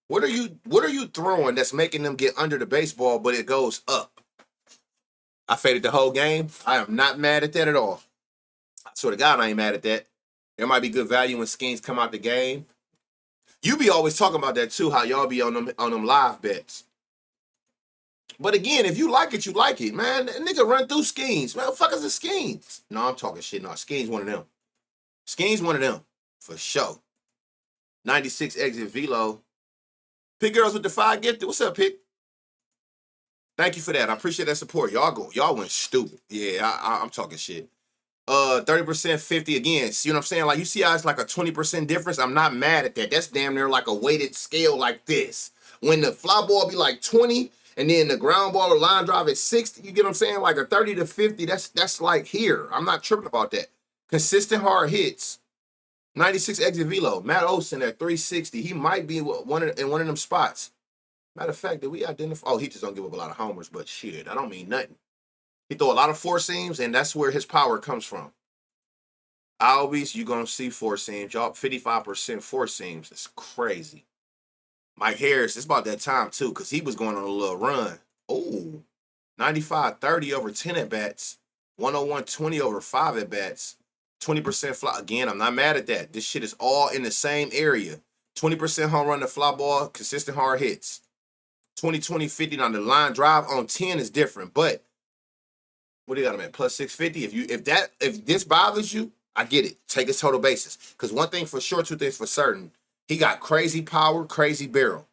What are you throwing that's making them get under the baseball but it goes up? I faded the whole game. I am not mad at that at all. I swear to God, I ain't mad at that. There might be good value when schemes come out the game. You be always talking about that too, how y'all be on them live bets. But again, if you like it, you like it, man. That nigga run through schemes. Man, what the fuck is the schemes? No, I'm talking shit. No, schemes one of them. Schemes one of them. For sure. 96 exit velo. Pick girls with the 5 gifted. What's up, Pick? Thank you for that. I appreciate that support. Y'all went stupid. Yeah, I'm talking shit. 30%, 50 again. See what I'm saying? Like, you see how it's like a 20% difference? I'm not mad at that. That's damn near like a weighted scale like this. When the fly ball be like 20 and then the ground ball or line drive at 60, you get what I'm saying? Like a 30 to 50, that's like here. I'm not tripping about that. Consistent hard hits. 96 exit velo. Matt Olson at 360. He might be in one of them spots. Matter of fact, did we identify? Oh, he just don't give up a lot of homers, but shit, I don't mean nothing. He throw a lot of 4 seams, and that's where his power comes from. Albies, you're going to see 4 seams. Y'all, 55% 4 seams. It's crazy. Mike Harris, it's about that time, too, because he was going on a little run. Oh, 95-30 over 10 at-bats. 101-20 over 5 at-bats. 20% fly. Again, I'm not mad at that. This shit is all in the same area. 20% home run to fly ball, consistent hard hits. 20-20-50 on the line drive on 10 is different, but what do you got him at? Plus 650. If this bothers you, I get it. Take his total basis. Because one thing for sure, 2 things for certain. He got crazy power, crazy barrel.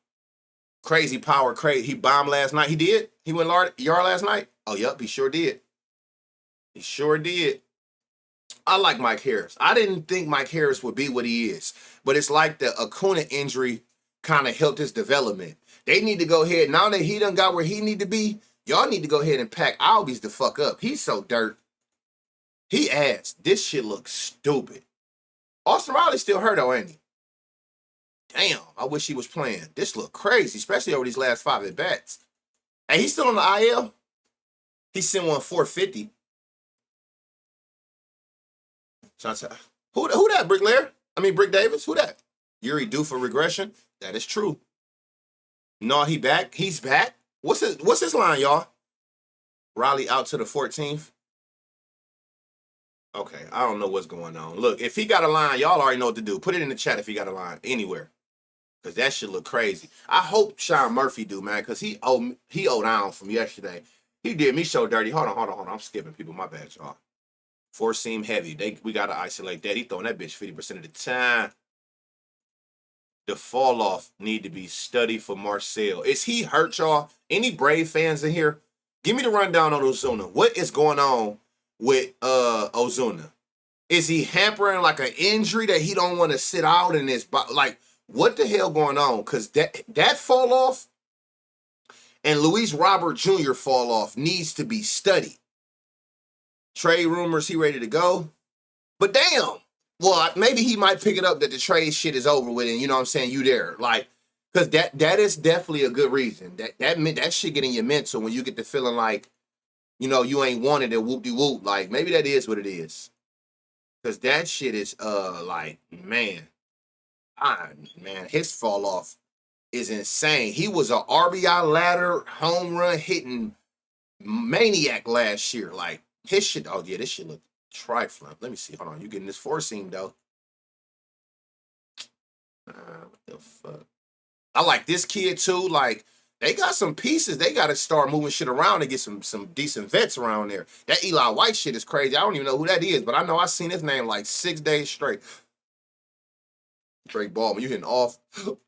Crazy power, crazy. He bombed last night. He did? He went yard last night? Oh, yep, he sure did. He sure did. I like Mike Harris. I didn't think Mike Harris would be what he is. But it's like the Acuna injury kind of helped his development. They need to go ahead. Now that he done got where he need to be, y'all need to go ahead and pack Albies the fuck up. He's so dirt. He ass. This shit looks stupid. Austin Riley's still hurt though, ain't he? Damn, I wish he was playing. This look crazy, especially over these last 5 at-bats. Hey, he's still on the IL? He's sent one 450. Who that, Brick Davis? Who that? Yuri due for regression? That is true. No, he back. He's back. What's his line, y'all? Riley out to the 14th. Okay, I don't know what's going on. Look, if he got a line, y'all already know what to do. Put it in the chat if he got a line anywhere. Because that shit look crazy. I hope Sean Murphy do, man, because he owed down from yesterday. He did me so dirty. Hold on. I'm skipping people. My bad, y'all. 4 seam heavy. We got to isolate that. He throwing that bitch 50% of the time. The fall off need to be studied for Marcel. Is he hurt, y'all? Any Brave fans in here? Give me the rundown on Ozuna. What is going on with Ozuna? Is he hampering like an injury that he don't want to sit out in his body? Like, what the hell going on? Because that fall off and Luis Robert Jr. fall off needs to be studied. Trade rumors, he ready to go. But damn. Well, maybe he might pick it up that the trade shit is over with and you know what I'm saying, you there. Like, because that is definitely a good reason. That shit get in your mental when you get the feeling like, you know, you ain't wanted it, whoop-de-whoop. Like, maybe that is what it is. Because that shit is, like, man, his fall off is insane. He was a RBI ladder, home run hitting maniac last year. Like, his shit, oh yeah, this shit look trifling. Let me see. Hold on. You getting this 4 seam, though. What the fuck? I like this kid, too. Like, They got some pieces. They got to start moving shit around and get some decent vets around there. That Eli White shit is crazy. I don't even know who that is, but I know I seen his name like 6 days straight. Drake Baldwin, you hitting off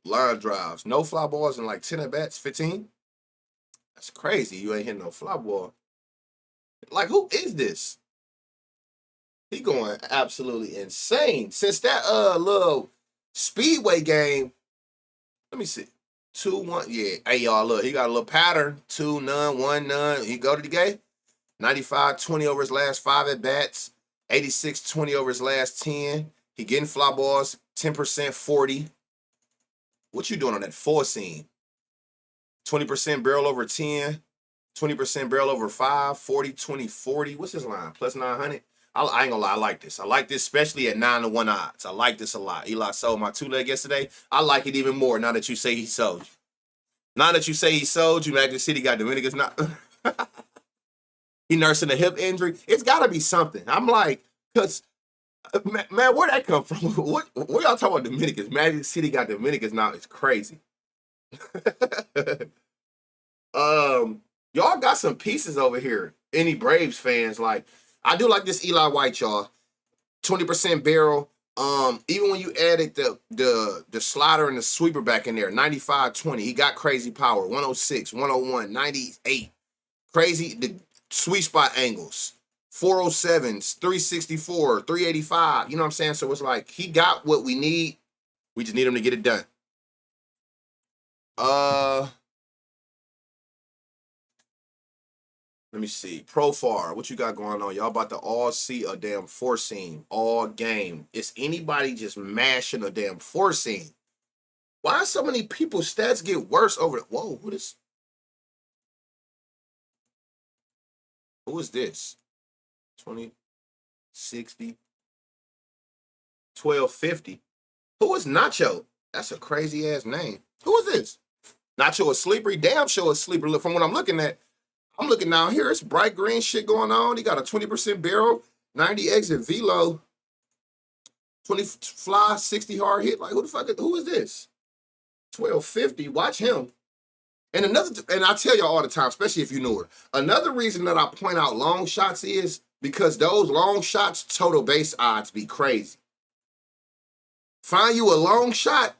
line drives. No fly balls in like 10 at bats, 15. That's crazy. You ain't hitting no fly ball. Like, who is this? He going absolutely insane. Since that little speedway game, let me see. 2-1. Yeah. Hey, y'all, look, he got a little pattern. 2 none, 1 none. He go to the game. 95-20 over his last 5 at bats. 86-20 over his last 10. He getting fly balls. 10% 40. What you doing on that 4 seam? 20% barrel over 10. 20% barrel over 5. 40, 20, 40. What's his line? Plus 900. I ain't gonna lie, I like this. I like this, especially at 9-1 odds. I like this a lot. Eli sold my 2-leg yesterday. I like it even more now that you say he sold you. Now that you say he sold you, Magic City got Dominicans not. He nursing a hip injury. It's got to be something. I'm like, because, man, where'd that come from? What y'all talking about Dominicans? Magic City got Dominicans now. It's crazy. Y'all got some pieces over here. Any Braves fans, like, I do like this Eli White, y'all. 20% barrel. Even when you added the slider and the sweeper back in there, 95-20. He got crazy power. 106, 101, 98. Crazy the sweet spot angles. 407s, 364, 385. You know what I'm saying? So it's like he got what we need. We just need him to get it done. Let me see. Profar, what you got going on? Y'all about to all see a damn 4 seam all game. Is anybody just mashing a damn 4 seam? Why so many people's stats get worse over the... Whoa, who is this? 20, 60, 1250. Who is Nacho? That's a crazy ass name. Who is this? Nacho a sleeper? He damn sure a sleeper. Look, from what I'm looking at, I'm looking down here. It's bright green shit going on. He got a 20% barrel, 90 exit velo, 20 fly, 60 hard hit. Like, who is this? 1250. Watch him. And I tell y'all all the time, especially if you know her, another reason that I point out long shots is because those long shots, total base odds be crazy. Find you a long shot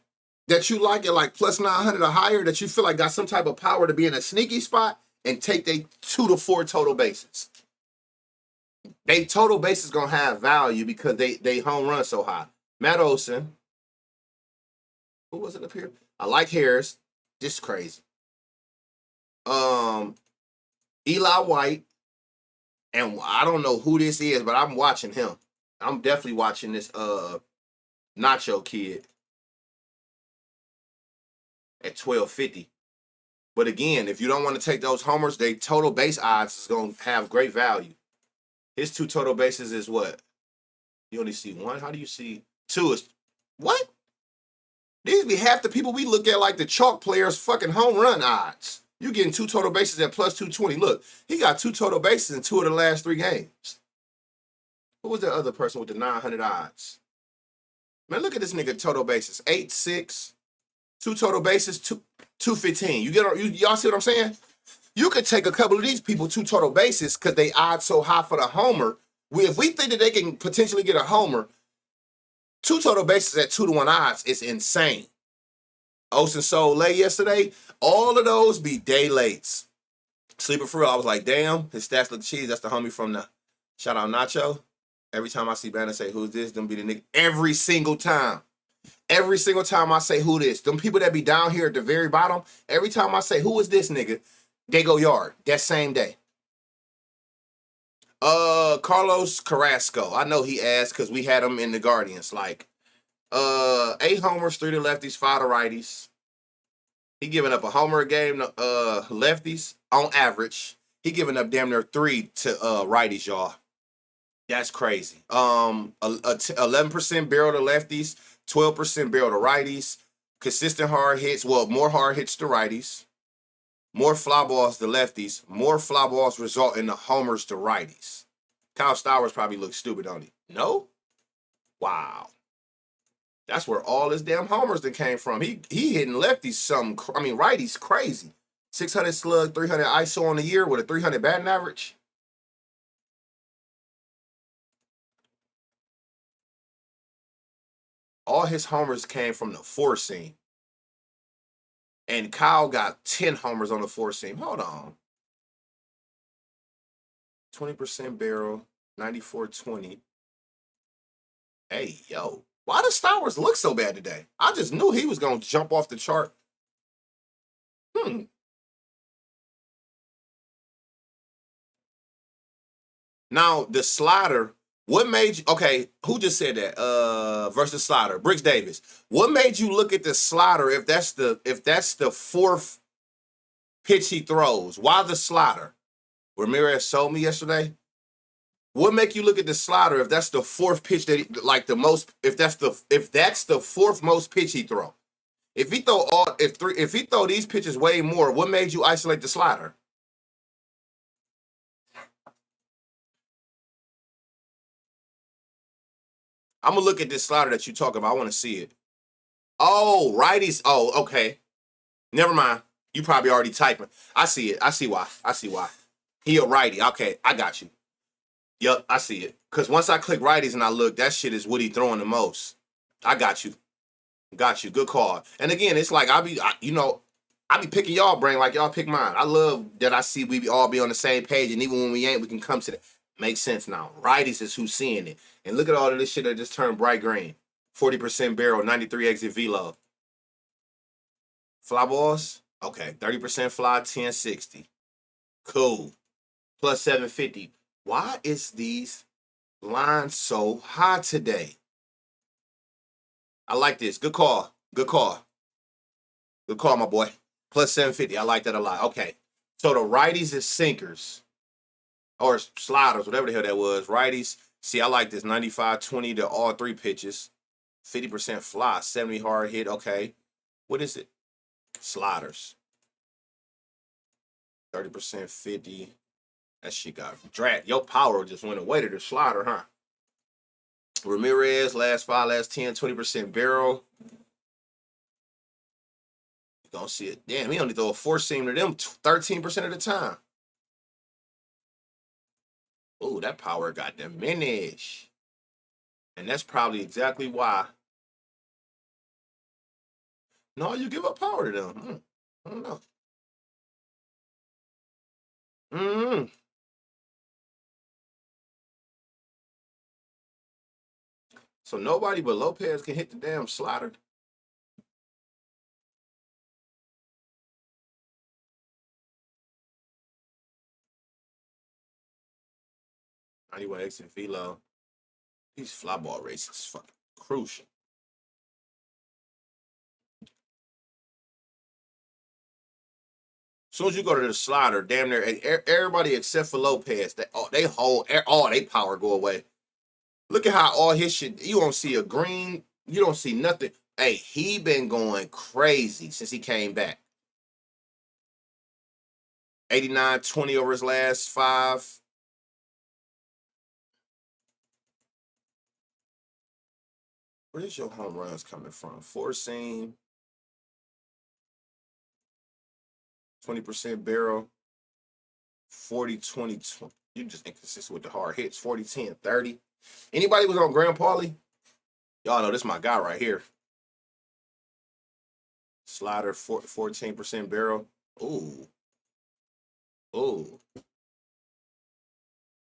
that you like at like plus 900 or higher that you feel like got some type of power to be in a sneaky spot and take they 2 to 4 total bases. They total bases gonna have value because they home run so high. Matt Olson. Who was it up here? I like Harris. This is crazy. Eli White. And I don't know who this is, but I'm watching him. I'm definitely watching this Nacho kid at 1250. But again, if you don't want to take those homers, they total base odds is going to have great value. His 2 total bases is what? You only see 1? How do you see 2? Is what? These be half the people we look at like the chalk players' fucking home run odds. You getting 2 total bases at plus 220. Look, he got 2 total bases in 2 of the last 3 games. Who was the other person with the 900 odds? Man, look at this nigga total bases. 8-6, 2 total bases, 215. Y'all see what I'm saying? You could take a couple of these people 2 total bases because they odds so high for the homer. If we think that they can potentially get a homer, 2 total bases at 2-1 odds is insane. Olsen sold late yesterday. All of those be day lates. Sleeper for real. I was like, damn, his stats look cheese. That's the homie from the shout out Nacho. Every time I see Banner say, who's this? Them be the nigga. Every single time. Every single time I say, who this? Them people that be down here at the very bottom, every time I say, who is this nigga? They go yard that same day. Carlos Carrasco. I know he asked because we had him in the Guardians. Like, 8 homers, 3 to lefties, 5 to righties. He giving up a homer a game to lefties on average. He giving up damn near 3 to righties, y'all. That's crazy. 11% barrel to lefties, 12% barrel to righties. Consistent hard hits. Well, more hard hits to righties. More fly balls to lefties. More fly balls result in the homers to righties. Kyle Stowers probably looks stupid, don't he? No? Wow. That's where all his damn homers that came from. He hitting lefties righties crazy. 600 slug, 300 ISO on the year with a 300 batting average. All his homers came from the four seam. And Kyle got 10 homers on the four seam. Hold on. 20% barrel, 94-20. Hey, yo. Why does Star Wars look so bad today? I just knew he was going to jump off the chart. Now, the slider, what made you, okay, who just said that? Versus slider, Bricks Davis. What made you look at the slider if that's the fourth pitch he throws? Why the slider? Ramirez sold me yesterday. What make you look at the slider if that's the fourth pitch that he, like the most, if that's the fourth most pitch he throw? If he throw these pitches way more, what made you isolate the slider? I'm gonna look at this slider that you talk about. I want to see it. Oh, righties. Oh, okay. Never mind. You probably already typing. I see it. I see why. He a righty. Okay, I got you. Yep, I see it. Cause once I click righties and I look, that shit is what he throwing the most. I got you. Got you. Good call. And again, it's like I be picking y'all brain like y'all pick mine. I love that I see we all be on the same page, and even when we ain't, we can come to that. Makes sense now. Righties is who's seeing it. And look at all of this shit that just turned bright green. 40% barrel, 93 exit velo. Fly balls? Okay. 30% fly, 1060. Cool. Plus 750. Why is these lines so high today? I like this. Good call. Good call. Good call, my boy. Plus 750. I like that a lot. Okay. So the righties is sinkers. Or sliders, whatever the hell that was. Righties. See, I like this 95-20 to all three pitches. 50% fly, 70 hard hit. Okay. What is it? Sliders. 30% 50. That shit got dragged. Your power just went away to the slider, huh? Ramirez, last 5, last 10, 20% barrel. You gonna see it. Damn, he only throw a four seam to them 13% of the time. Oh, that power got diminished. And that's probably exactly why. No, you give up power to them. I don't know. So nobody but Lopez can hit the damn slider. Anyway, exit velo. These fly ball races is fucking crucial. As soon as you go to the slider, damn near everybody except for Lopez, they hold all they power go away. Look at how all his shit. You don't see a green. You don't see nothing. Hey, he been going crazy since he came back. 89-20 over his last 5. Where's your home runs coming from? Four seam, 20% barrel, 40-20. You just inconsistent with the hard hits. 40-10-30. Anybody was on Grand Pauly? Y'all know this is my guy right here. Slider, 14% barrel. Ooh. Ooh.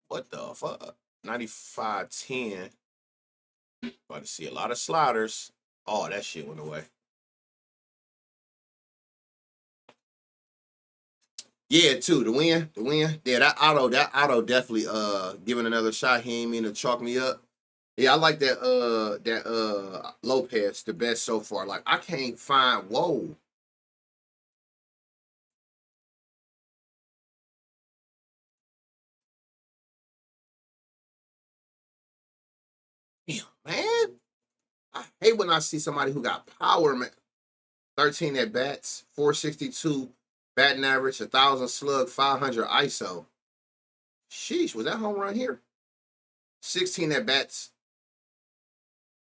What the fuck? 95-10. About to see a lot of sliders. Oh, that shit went away. Yeah, too. The win. Yeah, that auto definitely giving another shot. He ain't mean to chalk me up. Yeah, I like that Lopez the best so far. Like I can't find whoa. Damn, man. I hate when I see somebody who got power, man. 13 at bats, 462 batting average, 1,000 slug, 500 ISO. Sheesh, was that home run here? 16 at bats.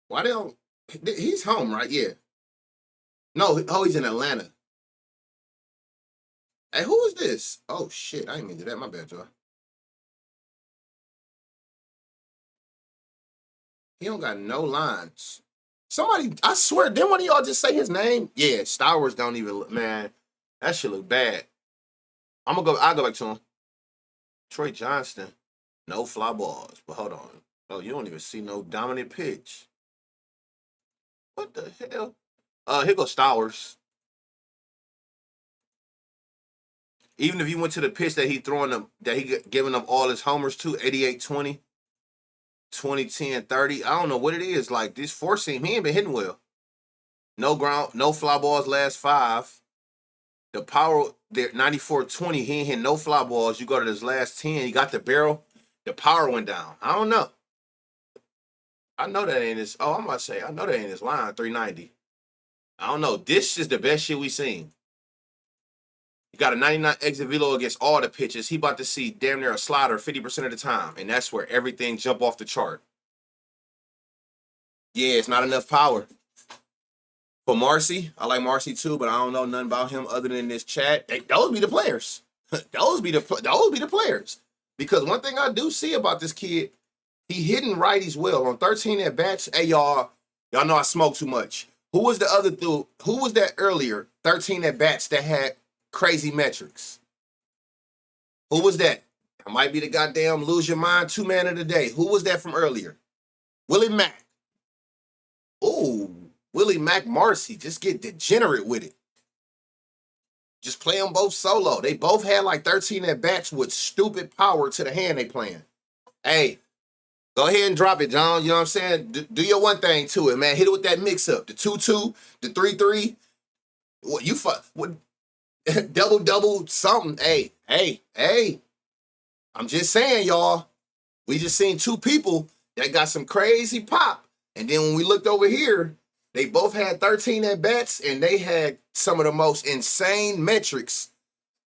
Why they don't? He's home, right? Yeah. No, oh, he's in Atlanta. Hey, who is this? Oh shit, I didn't mean to do that. My bad, y'all. He don't got no lines. Somebody, I swear, didn't one of y'all just say his name? Yeah, Star Wars don't even look, man. That shit look bad. I'll go back to him. Troy Johnston. No fly balls. But hold on. Oh, you don't even see no dominant pitch. What the hell? Here goes Stowers. Even if you went to the pitch that he throwing them, that he giving up all his homers to, 88-20, 20-10, 30. I don't know what it is. Like this four seam, he ain't been hitting well. No ground, no fly balls last five. The power there, 94-20, he ain't hit no fly balls. You go to this last 10, he got the barrel, the power went down. I don't know. I know that ain't his. Oh, I'm about to say, I know that ain't his line, 390. I don't know. This is the best shit we seen. You got a 99 exit velo against all the pitches. He about to see damn near a slider 50% of the time. And that's where everything jump off the chart. Yeah, it's not enough power. For Marcy, I like Marcy too, but I don't know nothing about him other than this chat. Those be the players. those be the players. Because one thing I do see about this kid, he hitting righties well on 13 at bats. Hey y'all know I smoke too much. Who was the other dude? Who was that earlier? 13 at bats that had crazy metrics. Who was that? It might be the goddamn lose your mind 2-man of the day. Who was that from earlier? Willie Mack. Ooh, Willie Mack Marcy. Just get degenerate with it. Just play them both solo. They both had like 13 at bats with stupid power to the hand they playing. Hey, go ahead and drop it, John. You know what I'm saying? Do your one thing to it, man. Hit it with that mix up. The 2-2, the 3-3. What you fuck? What? double something. Hey. I'm just saying, y'all. We just seen two people that got some crazy pop. And then when we looked over here, they both had 13 at bats and they had some of the most insane metrics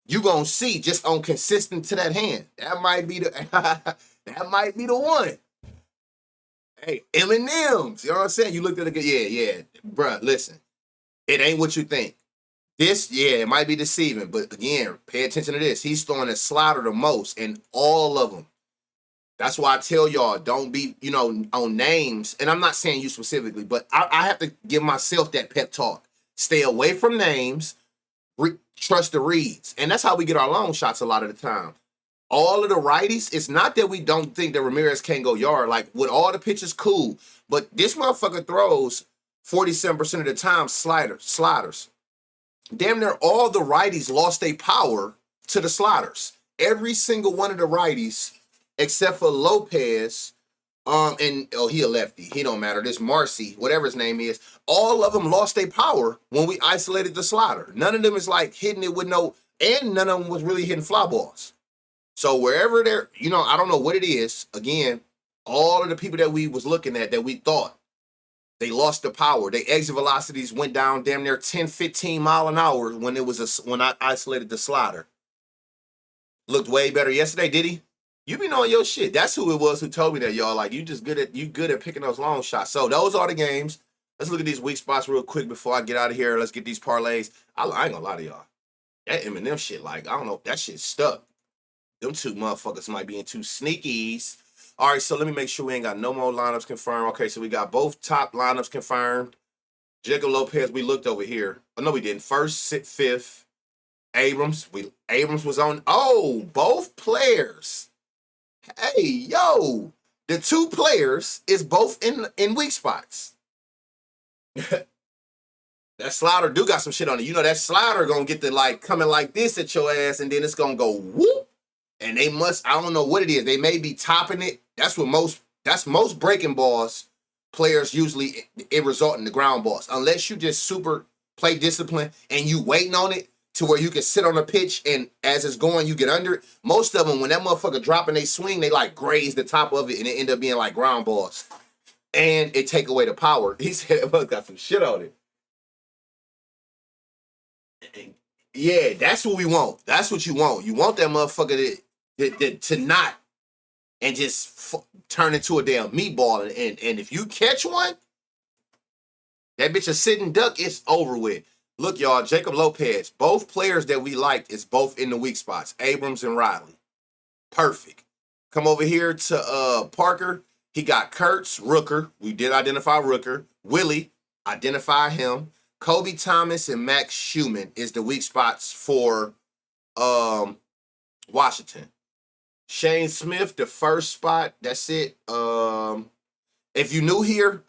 you gonna see just on consistent to that hand. That might be the that might be the one. Hey, M&M's. You know what I'm saying? You looked at it, yeah. Bruh, listen. It ain't what you think. This, yeah, it might be deceiving, but again, pay attention to this. He's throwing a slider the most in all of them. That's why I tell y'all, don't be, on names. And I'm not saying you specifically, but I have to give myself that pep talk. Stay away from names. Trust the reads. And that's how we get our long shots a lot of the time. All of the righties, it's not that we don't think that Ramirez can't go yard. Like, with all the pitches, cool. But this motherfucker throws 47% of the time sliders. Damn near all the righties lost their power to the sliders. Every single one of the righties, except for Lopez, he a lefty. He don't matter. This Marcy, whatever his name is, all of them lost their power when we isolated the slider. None of them is like hitting it with and none of them was really hitting fly balls. So wherever they're, I don't know what it is. Again, all of the people that we was looking at that we thought, they lost the power. Their exit velocities went down damn near 10, 15 mile an hour when I isolated the slider. Looked way better yesterday, did he? You be knowing your shit. That's who it was who told me that, y'all. Like, you good at picking those long shots. So those are the games. Let's look at these weak spots real quick before I get out of here. Let's get these parlays. I ain't gonna lie to y'all. That Eminem shit, like, I don't know. That shit stuck. Them two motherfuckers might be in two sneakies. All right, so let me make sure we ain't got no more lineups confirmed. Okay, so we got both top lineups confirmed. Jacob Lopez, we looked over here. Oh, no, we didn't. First, fifth. Abrams was on. Oh, both players. Hey, yo. The two players is both in weak spots. That slider do got some shit on it. That slider gonna get the coming like this at your ass, and then it's gonna go whoop. And they must, I don't know what it is. They may be topping it. That's most breaking balls players usually, it result in the ground balls. Unless you just super play discipline and you waiting on it to where you can sit on a pitch and as it's going, you get under it. Most of them, when that motherfucker dropping they swing, they graze the top of it and it end up being like ground balls. And it take away the power. He said it got some shit on it. Yeah, that's what we want. That's what you want. You want that motherfucker to not and just turn into a damn meatball. And if you catch one, that bitch a sitting duck, it's over with. Look, y'all, Jacob Lopez, both players that we liked is both in the weak spots, Abrams and Riley. Perfect. Come over here to Parker. He got Kurtz, Rooker. We did identify Rooker. Willie, identify him. Kobe Thomas and Max Schumann is the weak spots for Washington. Shane Smith, the first spot. That's it. If you new here,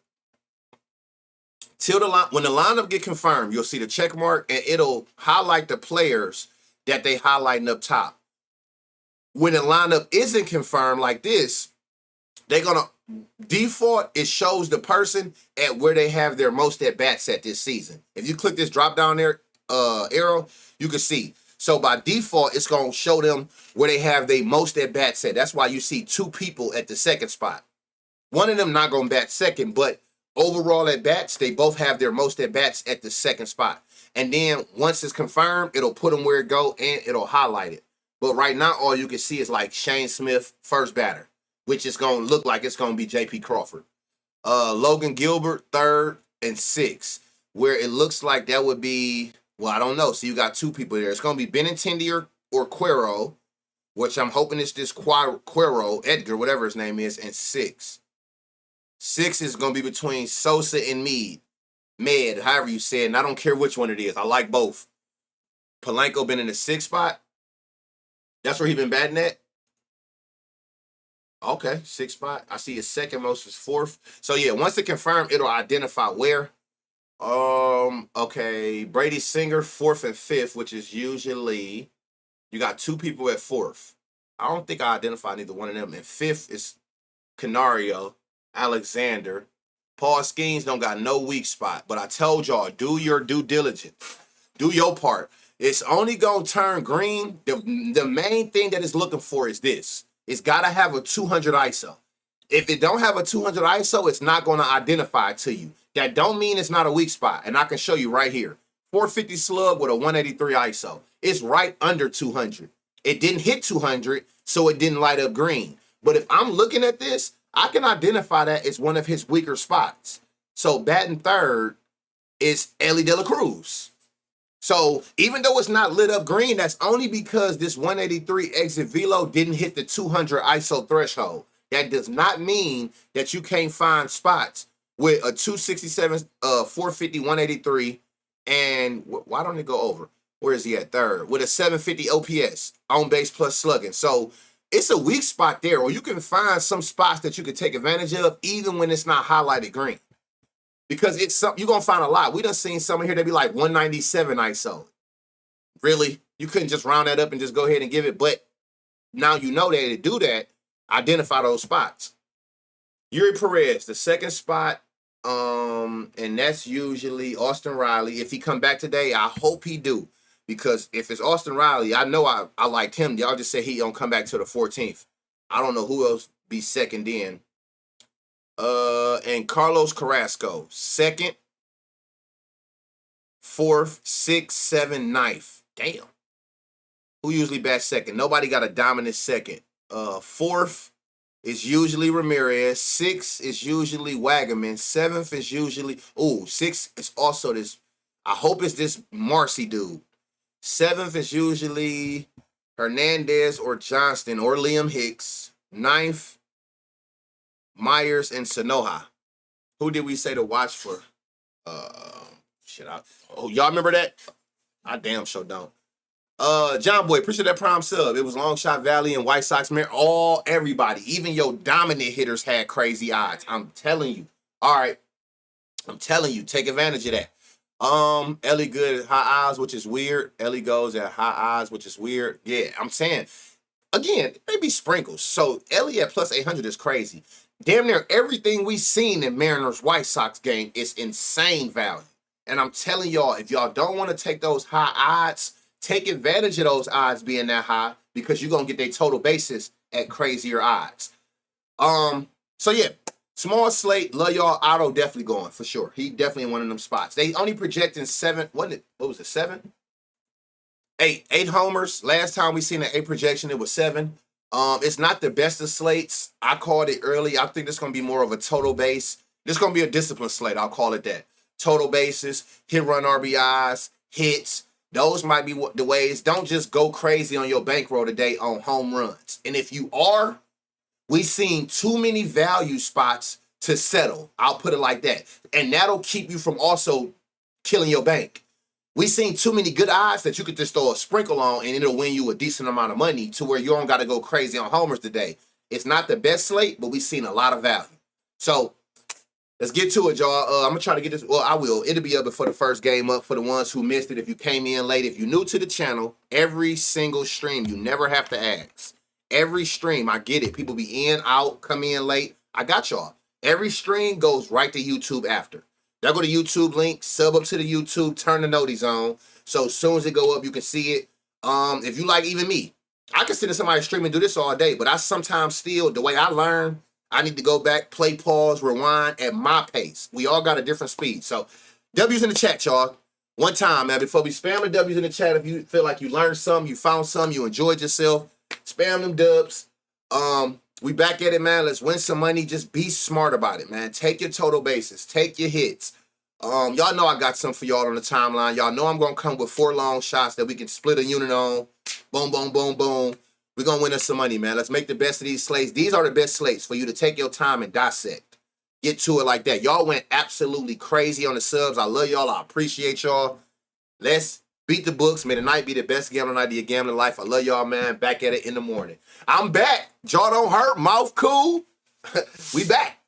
till the line, when the lineup get confirmed, you'll see the check mark and it'll highlight the players that they highlighting up top. When the lineup isn't confirmed like this, they're gonna default. It shows the person at where they have their most at bats at this season. If you click this drop down there arrow, you can see. So by default, it's gonna show them where they have their most at bats at. That's why you see two people at the second spot. One of them not gonna bat second, but overall at bats, they both have their most at bats at the second spot. And then once it's confirmed, it'll put them where it go and it'll highlight it. But right now, all you can see is like Shane Smith, first batter, which is going to look like it's going to be J.P. Crawford. Logan Gilbert, third and sixth, where it looks like that would be, well, I don't know. So you got two people there. It's going to be Benintendi or Cuero, which I'm hoping it's this Cuero, Edgar, whatever his name is, and six. Six is going to be between Sosa and Med, however you say it, and I don't care which one it is. I like both. Polanco been in the sixth spot. That's where he been batting at? Okay, sixth spot. I see his second most is fourth. So yeah, once it confirmed, it'll identify where. Okay, Brady Singer, fourth and fifth, which is usually, you got two people at fourth. I don't think I identified either one of them. And fifth is Canario, Alexander. Paul Skeens don't got no weak spot. But I told y'all, do your due diligence. Do your part. It's only going to turn green. The main thing that it's looking for is this. It's got to have a 200 ISO. If it don't have a 200 ISO, it's not going to identify it to you. That don't mean it's not a weak spot. And I can show you right here. 450 slug with a 183 ISO. It's right under 200. It didn't hit 200, so it didn't light up green. But if I'm looking at this, I can identify that as one of his weaker spots. So batting third is Ellie De La Cruz. So even though it's not lit up green, that's only because this 183 exit velo didn't hit the 200 ISO threshold. That does not mean that you can't find spots with a 267, 450, 183, and why don't it go over? Where is he at third? With a 750 OPS, on base plus slugging. So it's a weak spot there, or you can find some spots that you can take advantage of even when it's not highlighted green. Because it's something you're gonna find a lot. We done seen some in here that be like 197 ISO. Really? You couldn't just round that up and just go ahead and give it. But now you know that to do that, identify those spots. Yuri Perez, the second spot, and that's usually Austin Riley. If he come back today, I hope he do. Because if it's Austin Riley, I know I liked him. Y'all just say he don't come back till the 14th. I don't know who else be second in. And Carlos Carrasco, second, fourth, sixth, seventh, ninth. Damn. Who usually bats second? Nobody got a dominant second. Fourth is usually Ramirez. Sixth is usually Wagaman. Seventh is usually, sixth is also this, I hope it's this Marcy dude. Seventh is usually Hernandez or Johnston or Liam Hicks. Ninth, Myers and Sanoja. Who did we say to watch for? Y'all remember that? I damn sure don't. John Boy, appreciate that prime sub. It was Long Shot Valley and White Sox, man. Everybody, even your dominant hitters had crazy odds. I'm telling you. All right. I'm telling you, take advantage of that. Ellie good at high odds, which is weird. Ellie goes at high odds, which is weird. Yeah, I'm saying, again, maybe sprinkles. So Ellie at plus 800 is crazy. Damn near everything we seen in Mariners White Sox game is insane value. And I'm telling y'all, if y'all don't want to take those high odds, take advantage of those odds being that high because you're going to get their total basis at crazier odds. So yeah, small slate, love y'all. Otto definitely going for sure. He definitely in one of them spots. They only projecting 7, what was it, 7? 8 homers. Last time we seen an 8 projection, it was 7. It's not the best of slates. I called it early. I think this is going to be more of a total base. This is going to be a discipline slate. I'll call it that. Total bases, hit run RBIs, hits. Those might be the ways. Don't just go crazy on your bankroll today on home runs. And if you are, we seen too many value spots to settle. I'll put it like that. And that'll keep you from also killing your bank. We seen too many good odds that you could just throw a sprinkle on and it'll win you a decent amount of money to where you don't got to go crazy on homers today. It's not the best slate, but we've seen a lot of value. So let's get to it, y'all. I'm going to try to get this. Well, I will. It'll be up before the first game up for the ones who missed it. If you came in late, if you're new to the channel, every single stream, you never have to ask. Every stream, I get it. People be in, out, come in late. I got y'all. Every stream goes right to YouTube after. Y'all go to YouTube link, sub up to the YouTube, turn the noties on. So as soon as it go up, you can see it. If you like even me, I can sit in somebody's stream and do this all day, but I sometimes still, the way I learn, I need to go back, play, pause, rewind at my pace. We all got a different speed. So W's in the chat, y'all. One time, man, before we spam the W's in the chat, if you feel like you learned something, you found something, you enjoyed yourself, spam them dubs. We back at it, man. Let's win some money. Just be smart about it, man. Take your total bases. Take your hits. Y'all know I got something for y'all on the timeline. Y'all know I'm going to come with 4 long shots that we can split a unit on. Boom, boom, boom, boom. We're going to win us some money, man. Let's make the best of these slates. These are the best slates for you to take your time and dissect. Get to it like that. Y'all went absolutely crazy on the subs. I love y'all. I appreciate y'all. Let's beat the books. May the night be the best gambling night of your gambling life. I love y'all, man. Back at it in the morning. I'm back. Jaw don't hurt. Mouth cool. We back.